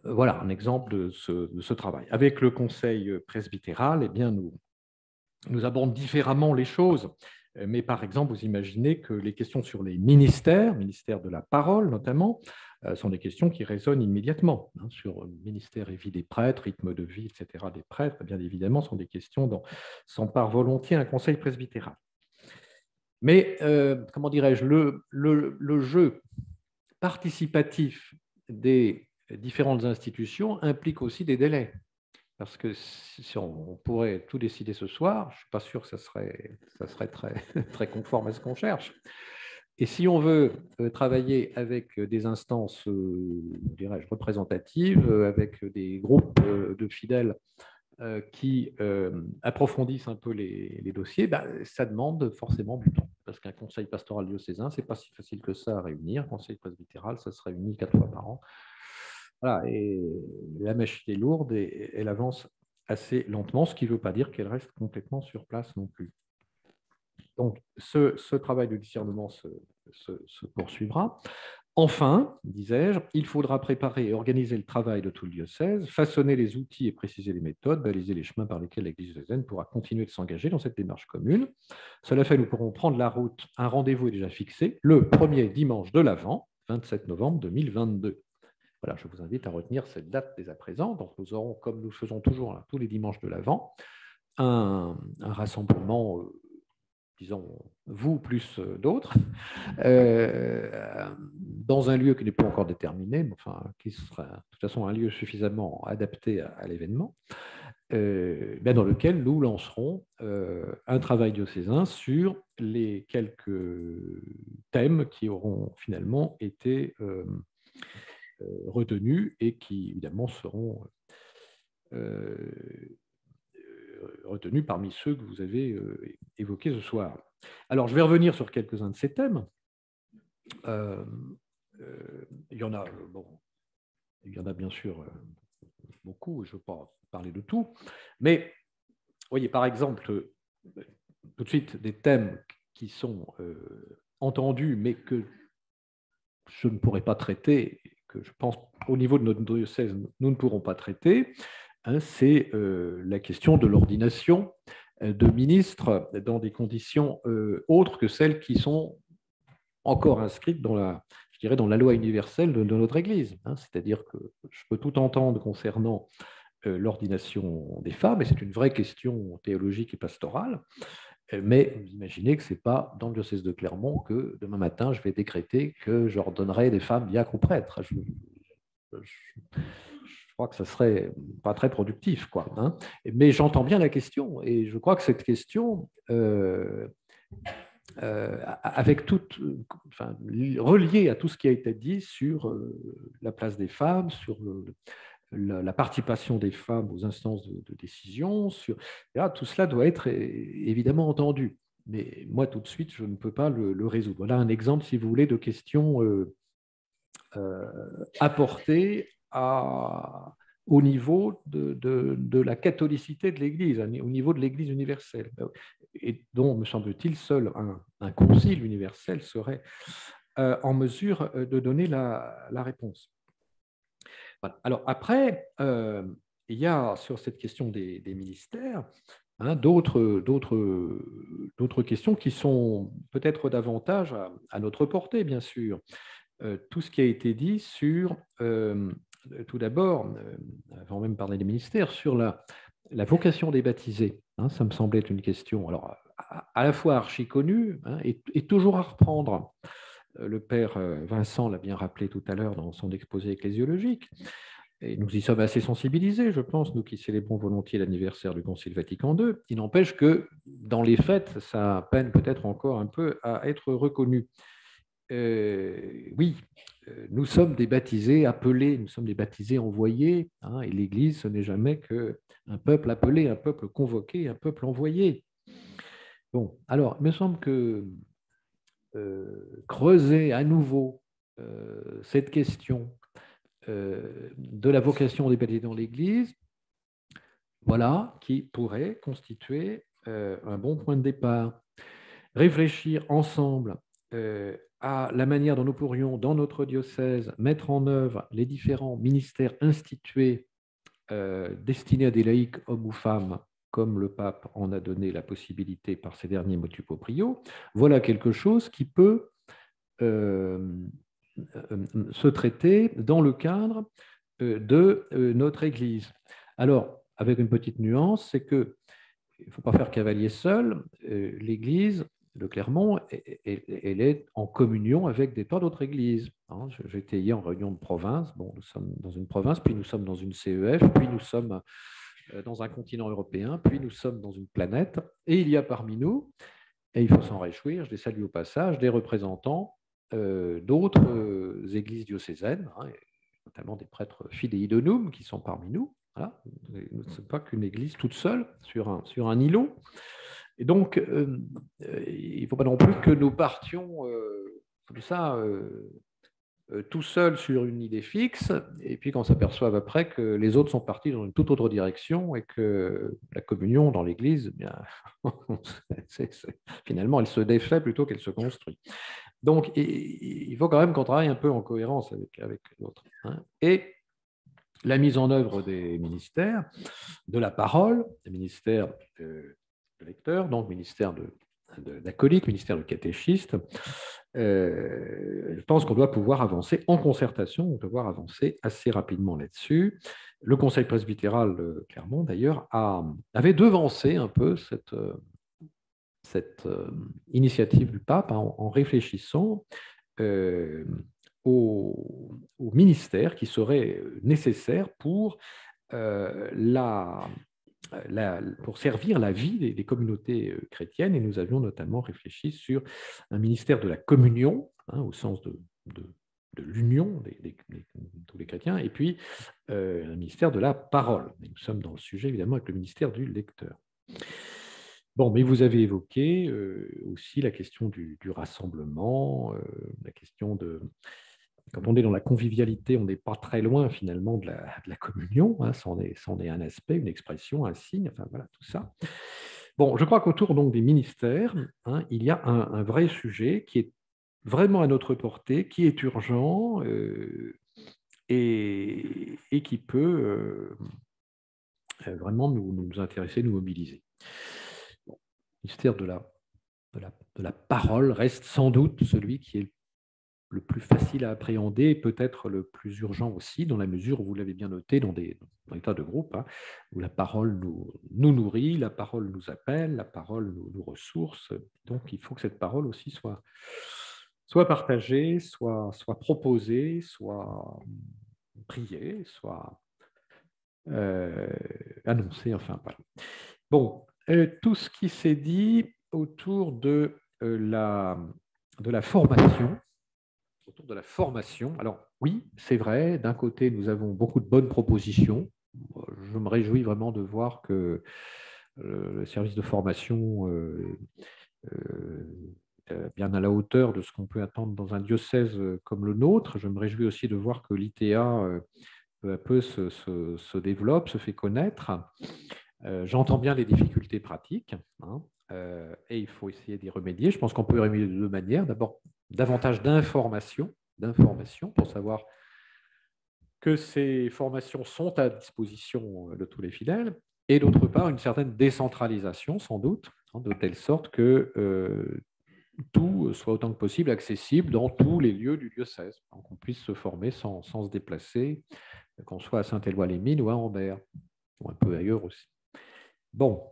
voilà un exemple de ce travail. Avec le Conseil presbytéral, eh bien, nous abordons différemment les choses. Mais par exemple, vous imaginez que les questions sur les ministères de la parole notamment, sont des questions qui résonnent immédiatement, hein, sur ministère et vie des prêtres, rythme de vie, etc. des prêtres, bien évidemment, sont des questions dont s'empare volontiers un conseil presbytéral. Mais, comment dirais-je, le jeu participatif des différentes institutions implique aussi des délais. Parce que si on pourrait tout décider ce soir, je ne suis pas sûr que ça serait très conforme à ce qu'on cherche. Et si on veut travailler avec des instances, dirais-je, représentatives, avec des groupes de fidèles qui approfondissent un peu les dossiers, ça demande forcément du temps. Parce qu'un conseil pastoral diocésain, ce n'est pas si facile que ça à réunir. Un conseil presbytéral, ça se réunit 4 fois par an. Voilà, et la machine est lourde et elle avance assez lentement, ce qui ne veut pas dire qu'elle reste complètement sur place non plus. Donc, ce travail de discernement se poursuivra. Enfin, disais-je, il faudra préparer et organiser le travail de tout le diocèse, façonner les outils et préciser les méthodes, baliser les chemins par lesquels l'Église diocésaine pourra continuer de s'engager dans cette démarche commune. Cela fait, nous pourrons prendre la route. Un rendez-vous est déjà fixé, le premier dimanche de l'Avent, 27 novembre 2022. Voilà, je vous invite à retenir cette date dès à présent. Donc, nous aurons, comme nous faisons toujours là, tous les dimanches de l'Avent, un rassemblement, disons, vous plus d'autres, dans un lieu qui n'est pas encore déterminé, mais enfin, qui sera de toute façon un lieu suffisamment adapté à l'événement. dans lequel nous lancerons un travail diocésain sur les quelques thèmes qui auront finalement été retenus et qui évidemment seront retenus parmi ceux que vous avez évoqués ce soir. Alors, je vais revenir sur quelques-uns de ces thèmes. Il y en a bien sûr beaucoup, je ne veux pas parler de tout, mais voyez, par exemple, tout de suite, des thèmes qui sont entendus, mais que je ne pourrai pas traiter, que je pense au niveau de notre diocèse, nous ne pourrons pas traiter, hein, c'est la question de l'ordination de ministres dans des conditions autres que celles qui sont encore inscrites dans la loi universelle de notre Église. Hein. C'est-à-dire que je peux tout entendre concernant l'ordination des femmes, et c'est une vraie question théologique et pastorale, mais vous imaginez que ce n'est pas dans le diocèse de Clermont que demain matin, je vais décréter que j'ordonnerai des femmes diacres ou prêtres. Je crois que ça ne serait pas très productif, quoi, hein. Mais j'entends bien la question, et je crois que cette question, avec reliée à tout ce qui a été dit sur la place des femmes, sur la participation des femmes aux instances de décision, tout cela doit être évidemment entendu. Mais moi, tout de suite, je ne peux pas le résoudre. Voilà un exemple, si vous voulez, de questions apportées au niveau de la catholicité de l'Église, au niveau de l'Église universelle, et dont, me semble-t-il, seul un concile universel serait en mesure de donner la réponse. Voilà. Alors après, il y a sur cette question des ministères, hein, d'autres questions qui sont peut-être davantage à notre portée, bien sûr. Tout ce qui a été dit sur, tout d'abord, avant même de parler des ministères, sur la vocation des baptisés. Hein, ça me semblait être une question alors, à la fois archi connue, hein, et toujours à reprendre. Le père Vincent l'a bien rappelé tout à l'heure dans son exposé ecclésiologique. Et nous y sommes assez sensibilisés, je pense, nous qui célébrons volontiers l'anniversaire du Concile Vatican II. Il n'empêche que, dans les faits, ça peine peut-être encore un peu à être reconnu. Oui, nous sommes des baptisés appelés, nous sommes des baptisés envoyés, hein, et l'Église, ce n'est jamais qu'un peuple appelé, un peuple convoqué, un peuple envoyé. Bon, alors, il me semble que creuser à nouveau cette question de la vocation des baptisés dans l'Église, voilà, qui pourrait constituer un bon point de départ. Réfléchir ensemble à la manière dont nous pourrions, dans notre diocèse, mettre en œuvre les différents ministères institués destinés à des laïcs, hommes ou femmes, comme le pape en a donné la possibilité par ses derniers motu proprio. Voilà quelque chose qui peut se traiter dans le cadre de notre Église. Alors, avec une petite nuance, c'est qu'il ne faut pas faire cavalier seul. L'Église de Clermont, elle est en communion avec des tas d'autres églises. Hein, j'étais hier en réunion de province. Bon, nous sommes dans une province, puis nous sommes dans une CEF, puis nous sommes dans un continent européen, puis nous sommes dans une planète. Et il y a parmi nous, et il faut s'en réjouir, je les salue au passage, des représentants d'autres églises diocésaines, hein, notamment des prêtres fidei donum qui sont parmi nous. Voilà. Ce n'est pas qu'une église toute seule sur un îlot. Et donc, il ne faut pas non plus que nous partions comme ça, tout seuls sur une idée fixe, et puis qu'on s'aperçoive après que les autres sont partis dans une toute autre direction et que la communion dans l'Église, bien, finalement, elle se défait plutôt qu'elle se construit. Donc, il faut quand même qu'on travaille un peu en cohérence avec l'autre. Hein. Et la mise en œuvre des ministères, de la parole, des ministères de lecteurs, donc ministère d'acolyte, ministère de catéchiste, je pense qu'on doit pouvoir avancer en concertation, on doit pouvoir avancer assez rapidement là-dessus. Le Conseil presbytéral de Clermont, d'ailleurs, avait devancé un peu cette initiative du pape en réfléchissant au ministère qui serait nécessaire pour pour servir la vie des communautés chrétiennes. Et nous avions notamment réfléchi sur un ministère de la communion, hein, au sens de l'union de tous les chrétiens, et puis un ministère de la parole. Et nous sommes dans le sujet, évidemment, avec le ministère du lecteur. Bon, mais vous avez évoqué aussi la question du rassemblement, la question de... Quand on est dans la convivialité, on n'est pas très loin finalement de la communion, hein, c'en est un aspect, une expression, un signe, enfin voilà, tout ça. Bon, je crois qu'autour donc des ministères, hein, il y a un vrai sujet qui est vraiment à notre portée, qui est urgent et qui peut vraiment nous intéresser, nous mobiliser. Bon, le ministère de la parole reste sans doute celui qui est le plus facile à appréhender et peut-être le plus urgent aussi, dans la mesure où vous l'avez bien noté dans des tas de groupes, hein, où la parole nous nourrit, la parole nous appelle, la parole nous ressource. Donc il faut que cette parole aussi soit partagée, soit proposée, soit priée, soit annoncée, enfin voilà. Bon, tout ce qui s'est dit autour de la formation, autour de la formation. Alors oui, c'est vrai, d'un côté, nous avons beaucoup de bonnes propositions. Je me réjouis vraiment de voir que le service de formation est bien à la hauteur de ce qu'on peut attendre dans un diocèse comme le nôtre. Je me réjouis aussi de voir que l'ITA peu à peu se développe, se fait connaître. J'entends bien les difficultés pratiques, hein, et il faut essayer d'y remédier. Je pense qu'on peut y remédier de deux manières. D'abord, davantage d'informations pour savoir que ces formations sont à disposition de tous les fidèles, et d'autre part, une certaine décentralisation, sans doute, hein, de telle sorte que tout soit autant que possible accessible dans tous les lieux du diocèse, qu'on puisse se former sans se déplacer, qu'on soit à Saint-Éloi-les-Mines ou à Ambert, ou un peu ailleurs aussi. Bon,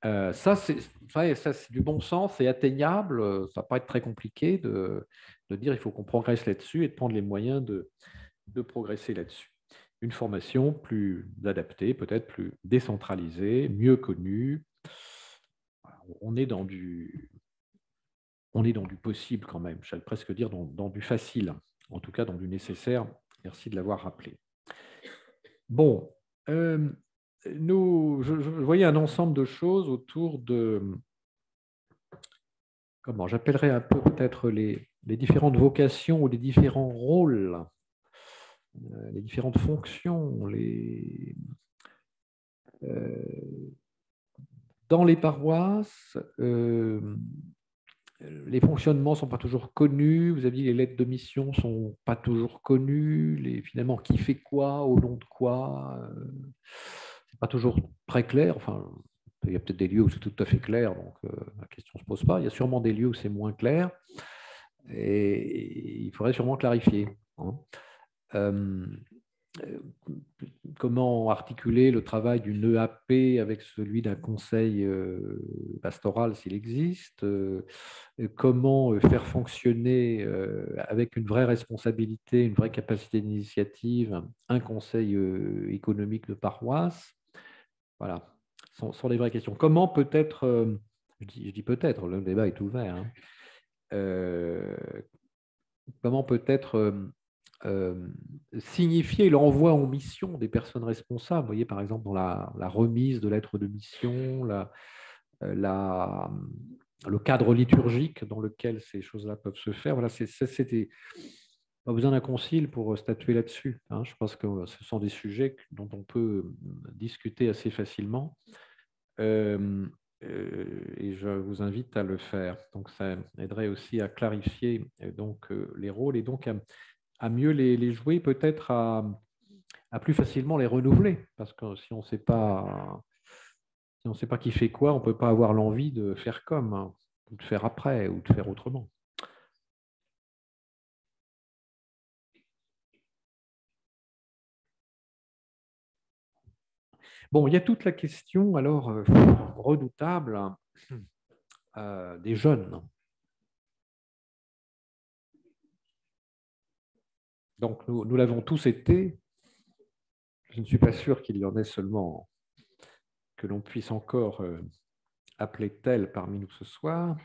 ça c'est du bon sens, c'est atteignable, ça ne va pas être très compliqué de dire il faut qu'on progresse là-dessus et de prendre les moyens de progresser là-dessus. Une formation plus adaptée, peut-être plus décentralisée, mieux connue. On est dans du possible quand même, j'allais presque dire dans du facile, en tout cas dans du nécessaire. Merci de l'avoir rappelé. Bon, je voyais un ensemble de choses autour de, comment j'appellerais un peu peut-être les différentes vocations ou les différents rôles, les différentes fonctions, dans les paroisses. Les fonctionnements ne sont pas toujours connus. Vous avez dit les lettres de mission ne sont pas toujours connues. Finalement, qui fait quoi, au nom de quoi, ce n'est pas toujours très clair. Enfin, il y a peut-être des lieux où c'est tout à fait clair, donc la question ne se pose pas. Il y a sûrement des lieux où c'est moins clair et il faudrait sûrement clarifier, hein. Comment articuler le travail d'une EAP avec celui d'un conseil pastoral s'il existe, comment faire fonctionner avec une vraie responsabilité, une vraie capacité d'initiative, un conseil économique de paroisse. Voilà, ce sont les vraies questions. Comment peut-être, je dis peut-être, le débat est ouvert, hein, comment peut-être signifier l'envoi en mission des personnes responsables. Vous voyez, par exemple, dans la remise de lettres de mission, le cadre liturgique dans lequel ces choses-là peuvent se faire. Voilà, c'était pas besoin d'un concile pour statuer là-dessus, hein. Je pense que ce sont des sujets dont on peut discuter assez facilement. Et je vous invite à le faire. Donc, ça aiderait aussi à clarifier donc, les rôles et donc à mieux les jouer, peut-être à plus facilement les renouveler. Parce que si on ne sait pas qui fait quoi, on ne peut pas avoir l'envie de faire comme, hein, ou de faire après, ou de faire autrement. Bon, il y a toute la question, alors, redoutable des jeunes. Donc, nous l'avons tous été. Je ne suis pas sûr qu'il y en ait seulement que l'on puisse encore appeler tel parmi nous ce soir.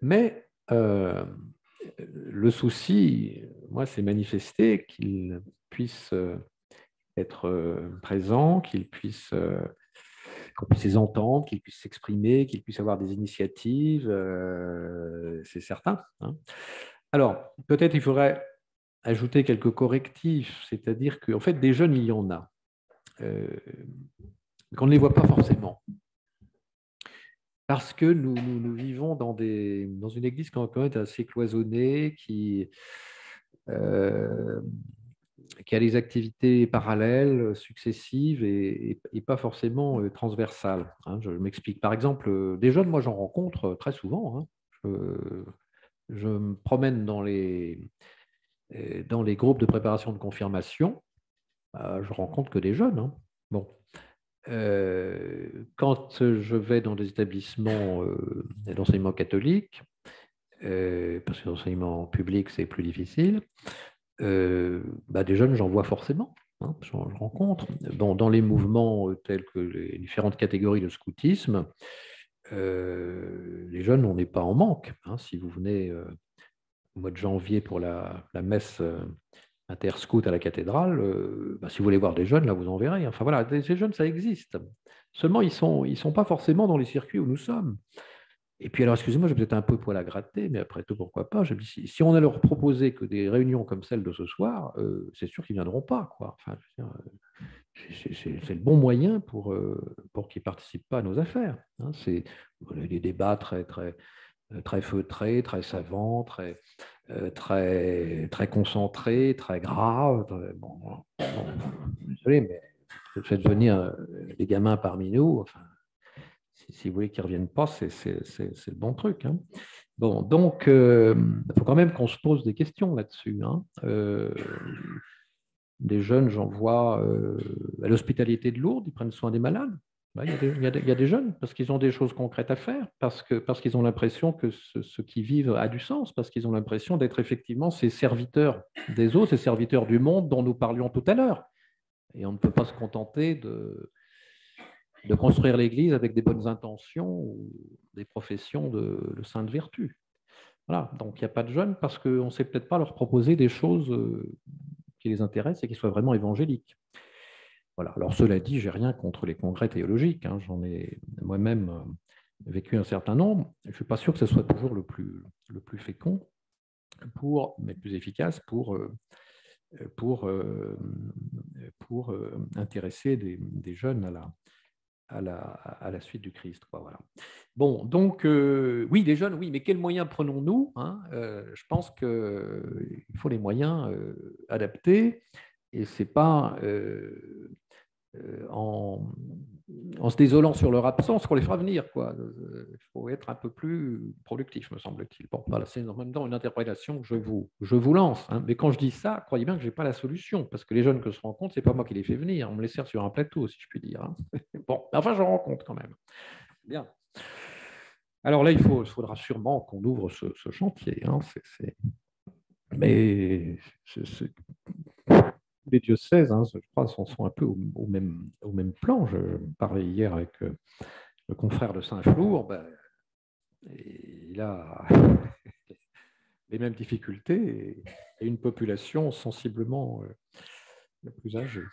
Mais le souci, moi, c'est manifesté qu'il puisse être présent, qu'on puisse les entendre, qu'ils puissent s'exprimer, qu'ils puissent avoir des initiatives, c'est certain. Hein. Alors, peut-être il faudrait ajouter quelques correctifs, c'est-à-dire qu'en fait, des jeunes, il y en a, qu'on ne les voit pas forcément. Parce que nous vivons dans une église qui est assez cloisonnée, qui a des activités parallèles, successives et pas forcément transversales. Hein. Je m'explique. Par exemple, des jeunes, moi j'en rencontre très souvent. Hein. Je me promène dans les groupes de préparation de confirmation. Je rencontre que des jeunes. Hein. Bon. Quand je vais dans des établissements d'enseignement catholique, parce que l'enseignement public, c'est plus difficile, des jeunes, j'en vois forcément, hein, je rencontre. Dans les mouvements tels que les différentes catégories de scoutisme, les jeunes, on n'est pas en manque. Hein. Si vous venez au mois de janvier pour la messe interscout à la cathédrale, si vous voulez voir des jeunes, là, vous en verrez. Enfin voilà, ces jeunes, ça existe. Seulement, ils sont pas forcément dans les circuits où nous sommes. Et puis alors, excusez-moi, j'ai peut-être un peu poil à gratter, mais après tout, pourquoi pas. Si on a leur proposé que des réunions comme celle de ce soir, c'est sûr qu'ils ne viendront pas, quoi. Enfin, c'est le bon moyen pour qu'ils ne participent pas à nos affaires. Hein. C'est des débats très feutrés, très savants, très concentrés, très graves. Désolé, mais faites venir des gamins parmi nous. Enfin, si vous voulez qu'ils ne reviennent pas, c'est le bon truc. Hein. Bon, donc, il faut quand même qu'on se pose des questions là-dessus. Hein. Des jeunes, j'en vois à l'hospitalité de Lourdes, ils prennent soin des malades. Il y a des jeunes, parce qu'ils ont des choses concrètes à faire, parce qu'ils ont l'impression que ce qu'ils vivent a du sens, parce qu'ils ont l'impression d'être effectivement ces serviteurs des autres, ces serviteurs du monde dont nous parlions tout à l'heure. Et on ne peut pas se contenter de construire l'Église avec des bonnes intentions ou des professions de sainte vertu. Voilà, donc il n'y a pas de jeunes parce qu'on ne sait peut-être pas leur proposer des choses qui les intéressent et qui soient vraiment évangéliques. Voilà. Alors cela dit, je n'ai rien contre les congrès théologiques. Hein. J'en ai moi-même vécu un certain nombre. Je ne suis pas sûr que ce soit toujours le plus fécond, mais le plus efficace pour intéresser des jeunes à la suite du Christ. Quoi, voilà. Bon, donc, oui, des jeunes, oui, mais quels moyens prenons-nous, hein? Je pense qu'il faut les moyens adaptés, et ce n'est pas en se désolant sur leur absence qu'on les fera venir. Il faut être un peu plus productif, me semble-t-il. Bon, voilà, c'est en même temps une interprétation que je vous lance. Hein. Mais quand je dis ça, croyez bien que je n'ai pas la solution, parce que les jeunes que je rencontre, ce n'est pas moi qui les fais venir. On me les sert sur un plateau, si je puis dire. Hein. Bon, enfin, j'en rencontre quand même. Bien. Alors là, il faudra sûrement qu'on ouvre ce chantier. Hein. Mais les diocèses, hein, je crois, sont un peu au même plan. Je parlais hier avec le confrère de Saint-Flour. Il a les mêmes difficultés et une population sensiblement la plus âgée.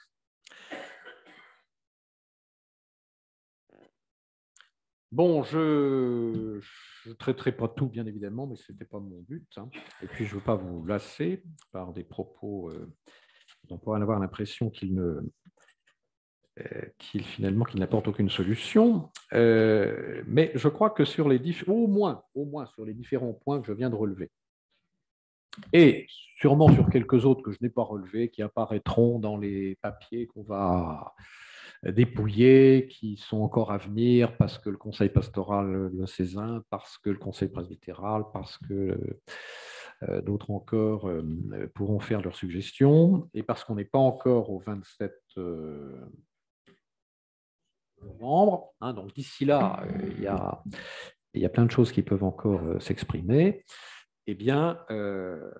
Bon, je ne traiterai pas tout, bien évidemment, mais ce n'était pas mon but. Hein. Et puis, je ne veux pas vous lasser par des propos dont on pourrait avoir l'impression qu'il n'apporte aucune solution. Mais je crois que sur au moins sur les différents points que je viens de relever, et sûrement sur quelques autres que je n'ai pas relevés, qui apparaîtront dans les papiers qu'on va dépouillés, qui sont encore à venir parce que le conseil pastoral diocésain, parce que le conseil presbytéral, parce que d'autres encore pourront faire leurs suggestions, et parce qu'on n'est pas encore au 27 novembre. Hein, donc d'ici là, il y a plein de choses qui peuvent encore s'exprimer. Eh bien, je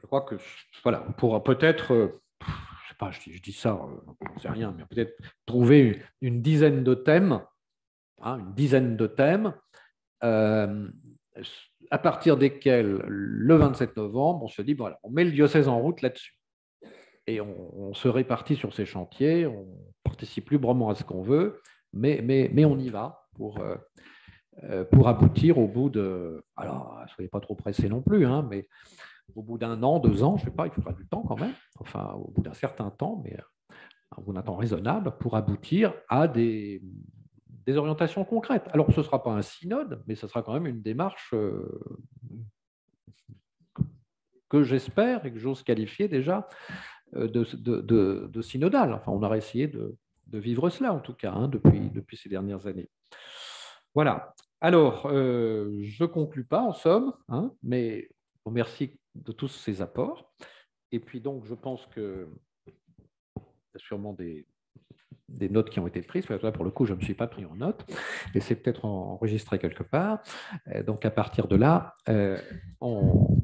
crois que voilà, on pourra peut-être... sais pas, je dis ça, je ne sais rien, mais peut-être trouver une dizaine de thèmes, à partir desquels, le 27 novembre, on se dit, voilà, on met le diocèse en route là-dessus. Et on se répartit sur ces chantiers, on ne participe plus librement à ce qu'on veut, mais on y va pour aboutir au bout de... Alors, ne soyez pas trop pressés non plus, hein, mais au bout d'1 an, 2 ans, je ne sais pas, il faudra du temps quand même, enfin, au bout d'un certain temps, mais au bout d'un temps raisonnable, pour aboutir à des orientations concrètes. Alors, ce ne sera pas un synode, mais ce sera quand même une démarche que j'espère et que j'ose qualifier déjà de synodale. Enfin, on aura essayé de vivre cela, en tout cas, hein, depuis ces dernières années. Voilà. Alors, je ne conclus pas, en somme, hein, mais je vous remercie de tous ces apports. Et puis, donc, je pense que il y a sûrement des notes qui ont été prises. Là, pour le coup, je ne me suis pas pris en note, et c'est peut-être enregistré quelque part. Donc, à partir de là, on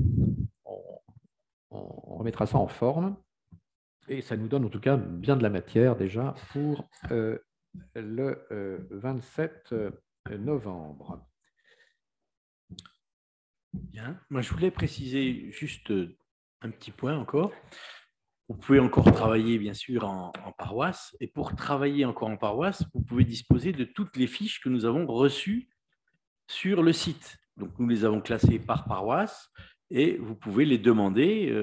remettra ça en forme. Et ça nous donne en tout cas bien de la matière déjà pour le 27 novembre. Bien. Moi, je voulais préciser juste un petit point encore. Vous pouvez encore travailler, bien sûr, en paroisse. Et pour travailler encore en paroisse, vous pouvez disposer de toutes les fiches que nous avons reçues sur le site. Donc, nous les avons classées par paroisse. Et vous pouvez les demander,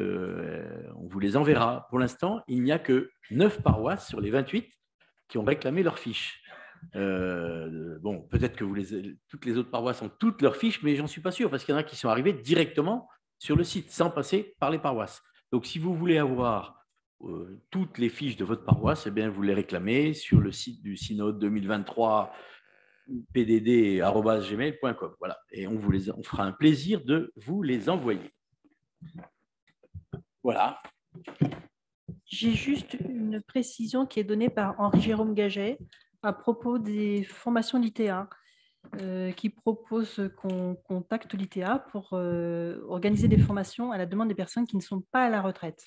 on vous les enverra. Pour l'instant, il n'y a que 9 paroisses sur les 28 qui ont réclamé leurs fiches. Bon, peut-être que toutes les autres paroisses ont toutes leurs fiches, mais j'en suis pas sûr, parce qu'il y en a qui sont arrivés directement sur le site, sans passer par les paroisses. Donc, si vous voulez avoir toutes les fiches de votre paroisse, eh bien, vous les réclamez sur le site du synode 2023, pdd@gmail.com. Voilà, et on fera un plaisir de vous les envoyer. Voilà. J'ai juste une précision qui est donnée par Henri-Jérôme Gaget à propos des formations l'ITA, qui propose qu'on contacte l'ITA pour organiser des formations à la demande des personnes qui ne sont pas à la retraite.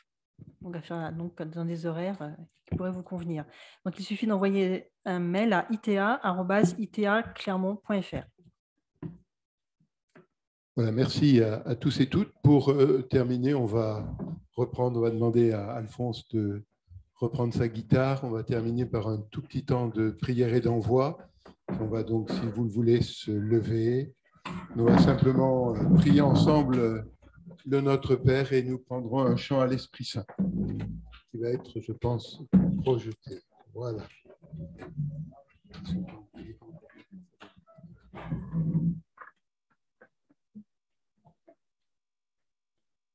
Donc, dans des horaires qui pourraient vous convenir. Donc, il suffit d'envoyer un mail à ita@itaclermont.fr. Voilà, merci à tous et toutes. Pour terminer, on va demander à Alphonse de reprendre sa guitare. On va terminer par un tout petit temps de prière et d'envoi. On va donc, si vous le voulez, se lever. On va simplement prier ensemble le Notre Père et nous prendrons un chant à l'Esprit Saint qui va être, je pense, projeté. Voilà.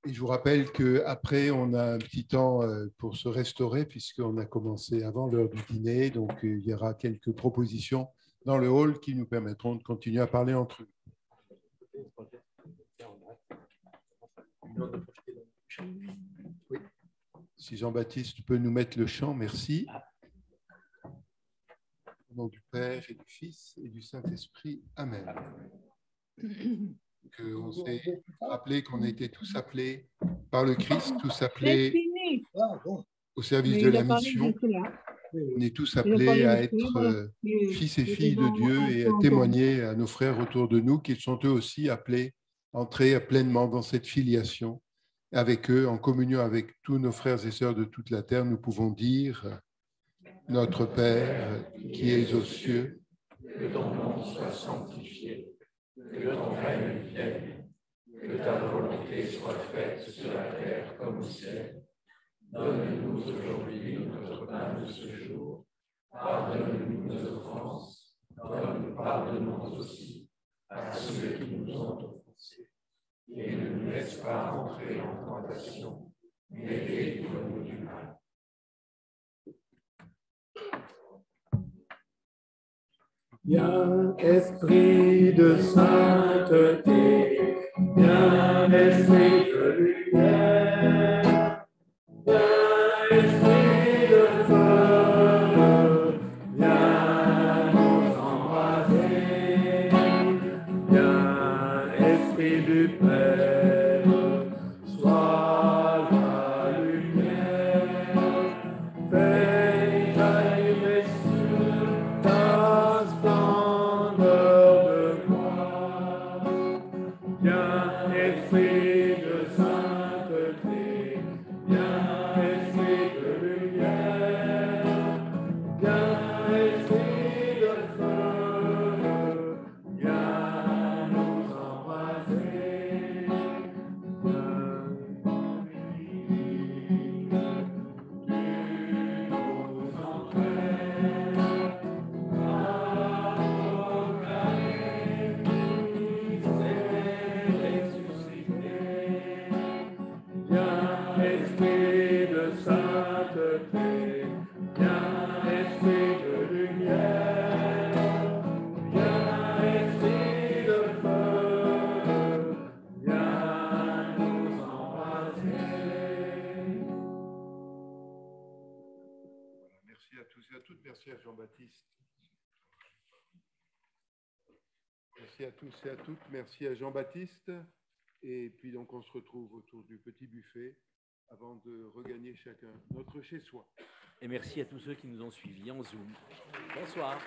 Et je vous rappelle qu'après, on a un petit temps pour se restaurer puisqu'on a commencé avant l'heure du dîner. Donc, il y aura quelques propositions dans le hall qui nous permettront de continuer à parler entre eux. Oui. Si Jean-Baptiste peut nous mettre le chant, merci. Au nom du Père et du Fils et du Saint-Esprit. Amen. On s'est rappelé qu'on a été tous appelés par le Christ, tous appelés au service de la mission. On est tous appelés à être fils et filles de Dieu et à témoigner à nos frères autour de nous qu'ils sont eux aussi appelés à entrer pleinement dans cette filiation. Avec eux, en communion avec tous nos frères et sœurs de toute la terre, nous pouvons dire « Notre Père qui es aux cieux, que ton nom soit sanctifié, que ton règne vienne, que ta volonté soit faite sur la terre comme au ciel. Donne-nous aujourd'hui notre pain de ce jour. Pardonne-nous nos offenses, comme nous pardonnons aussi à ceux qui nous ont offensés. Et ne nous laisse pas entrer en tentation, mais délivre-nous du mal. Viens, esprit de sainteté, viens, esprit de lumière, viens, esprit de feu, viens nous embraser, viens, esprit du Père, sois la lumière, Jean-Baptiste. Merci à tous et à toutes. Merci à Jean-Baptiste. Et puis donc on se retrouve autour du petit buffet avant de regagner chacun notre chez-soi. Et merci à tous ceux qui nous ont suivis en Zoom. Bonsoir.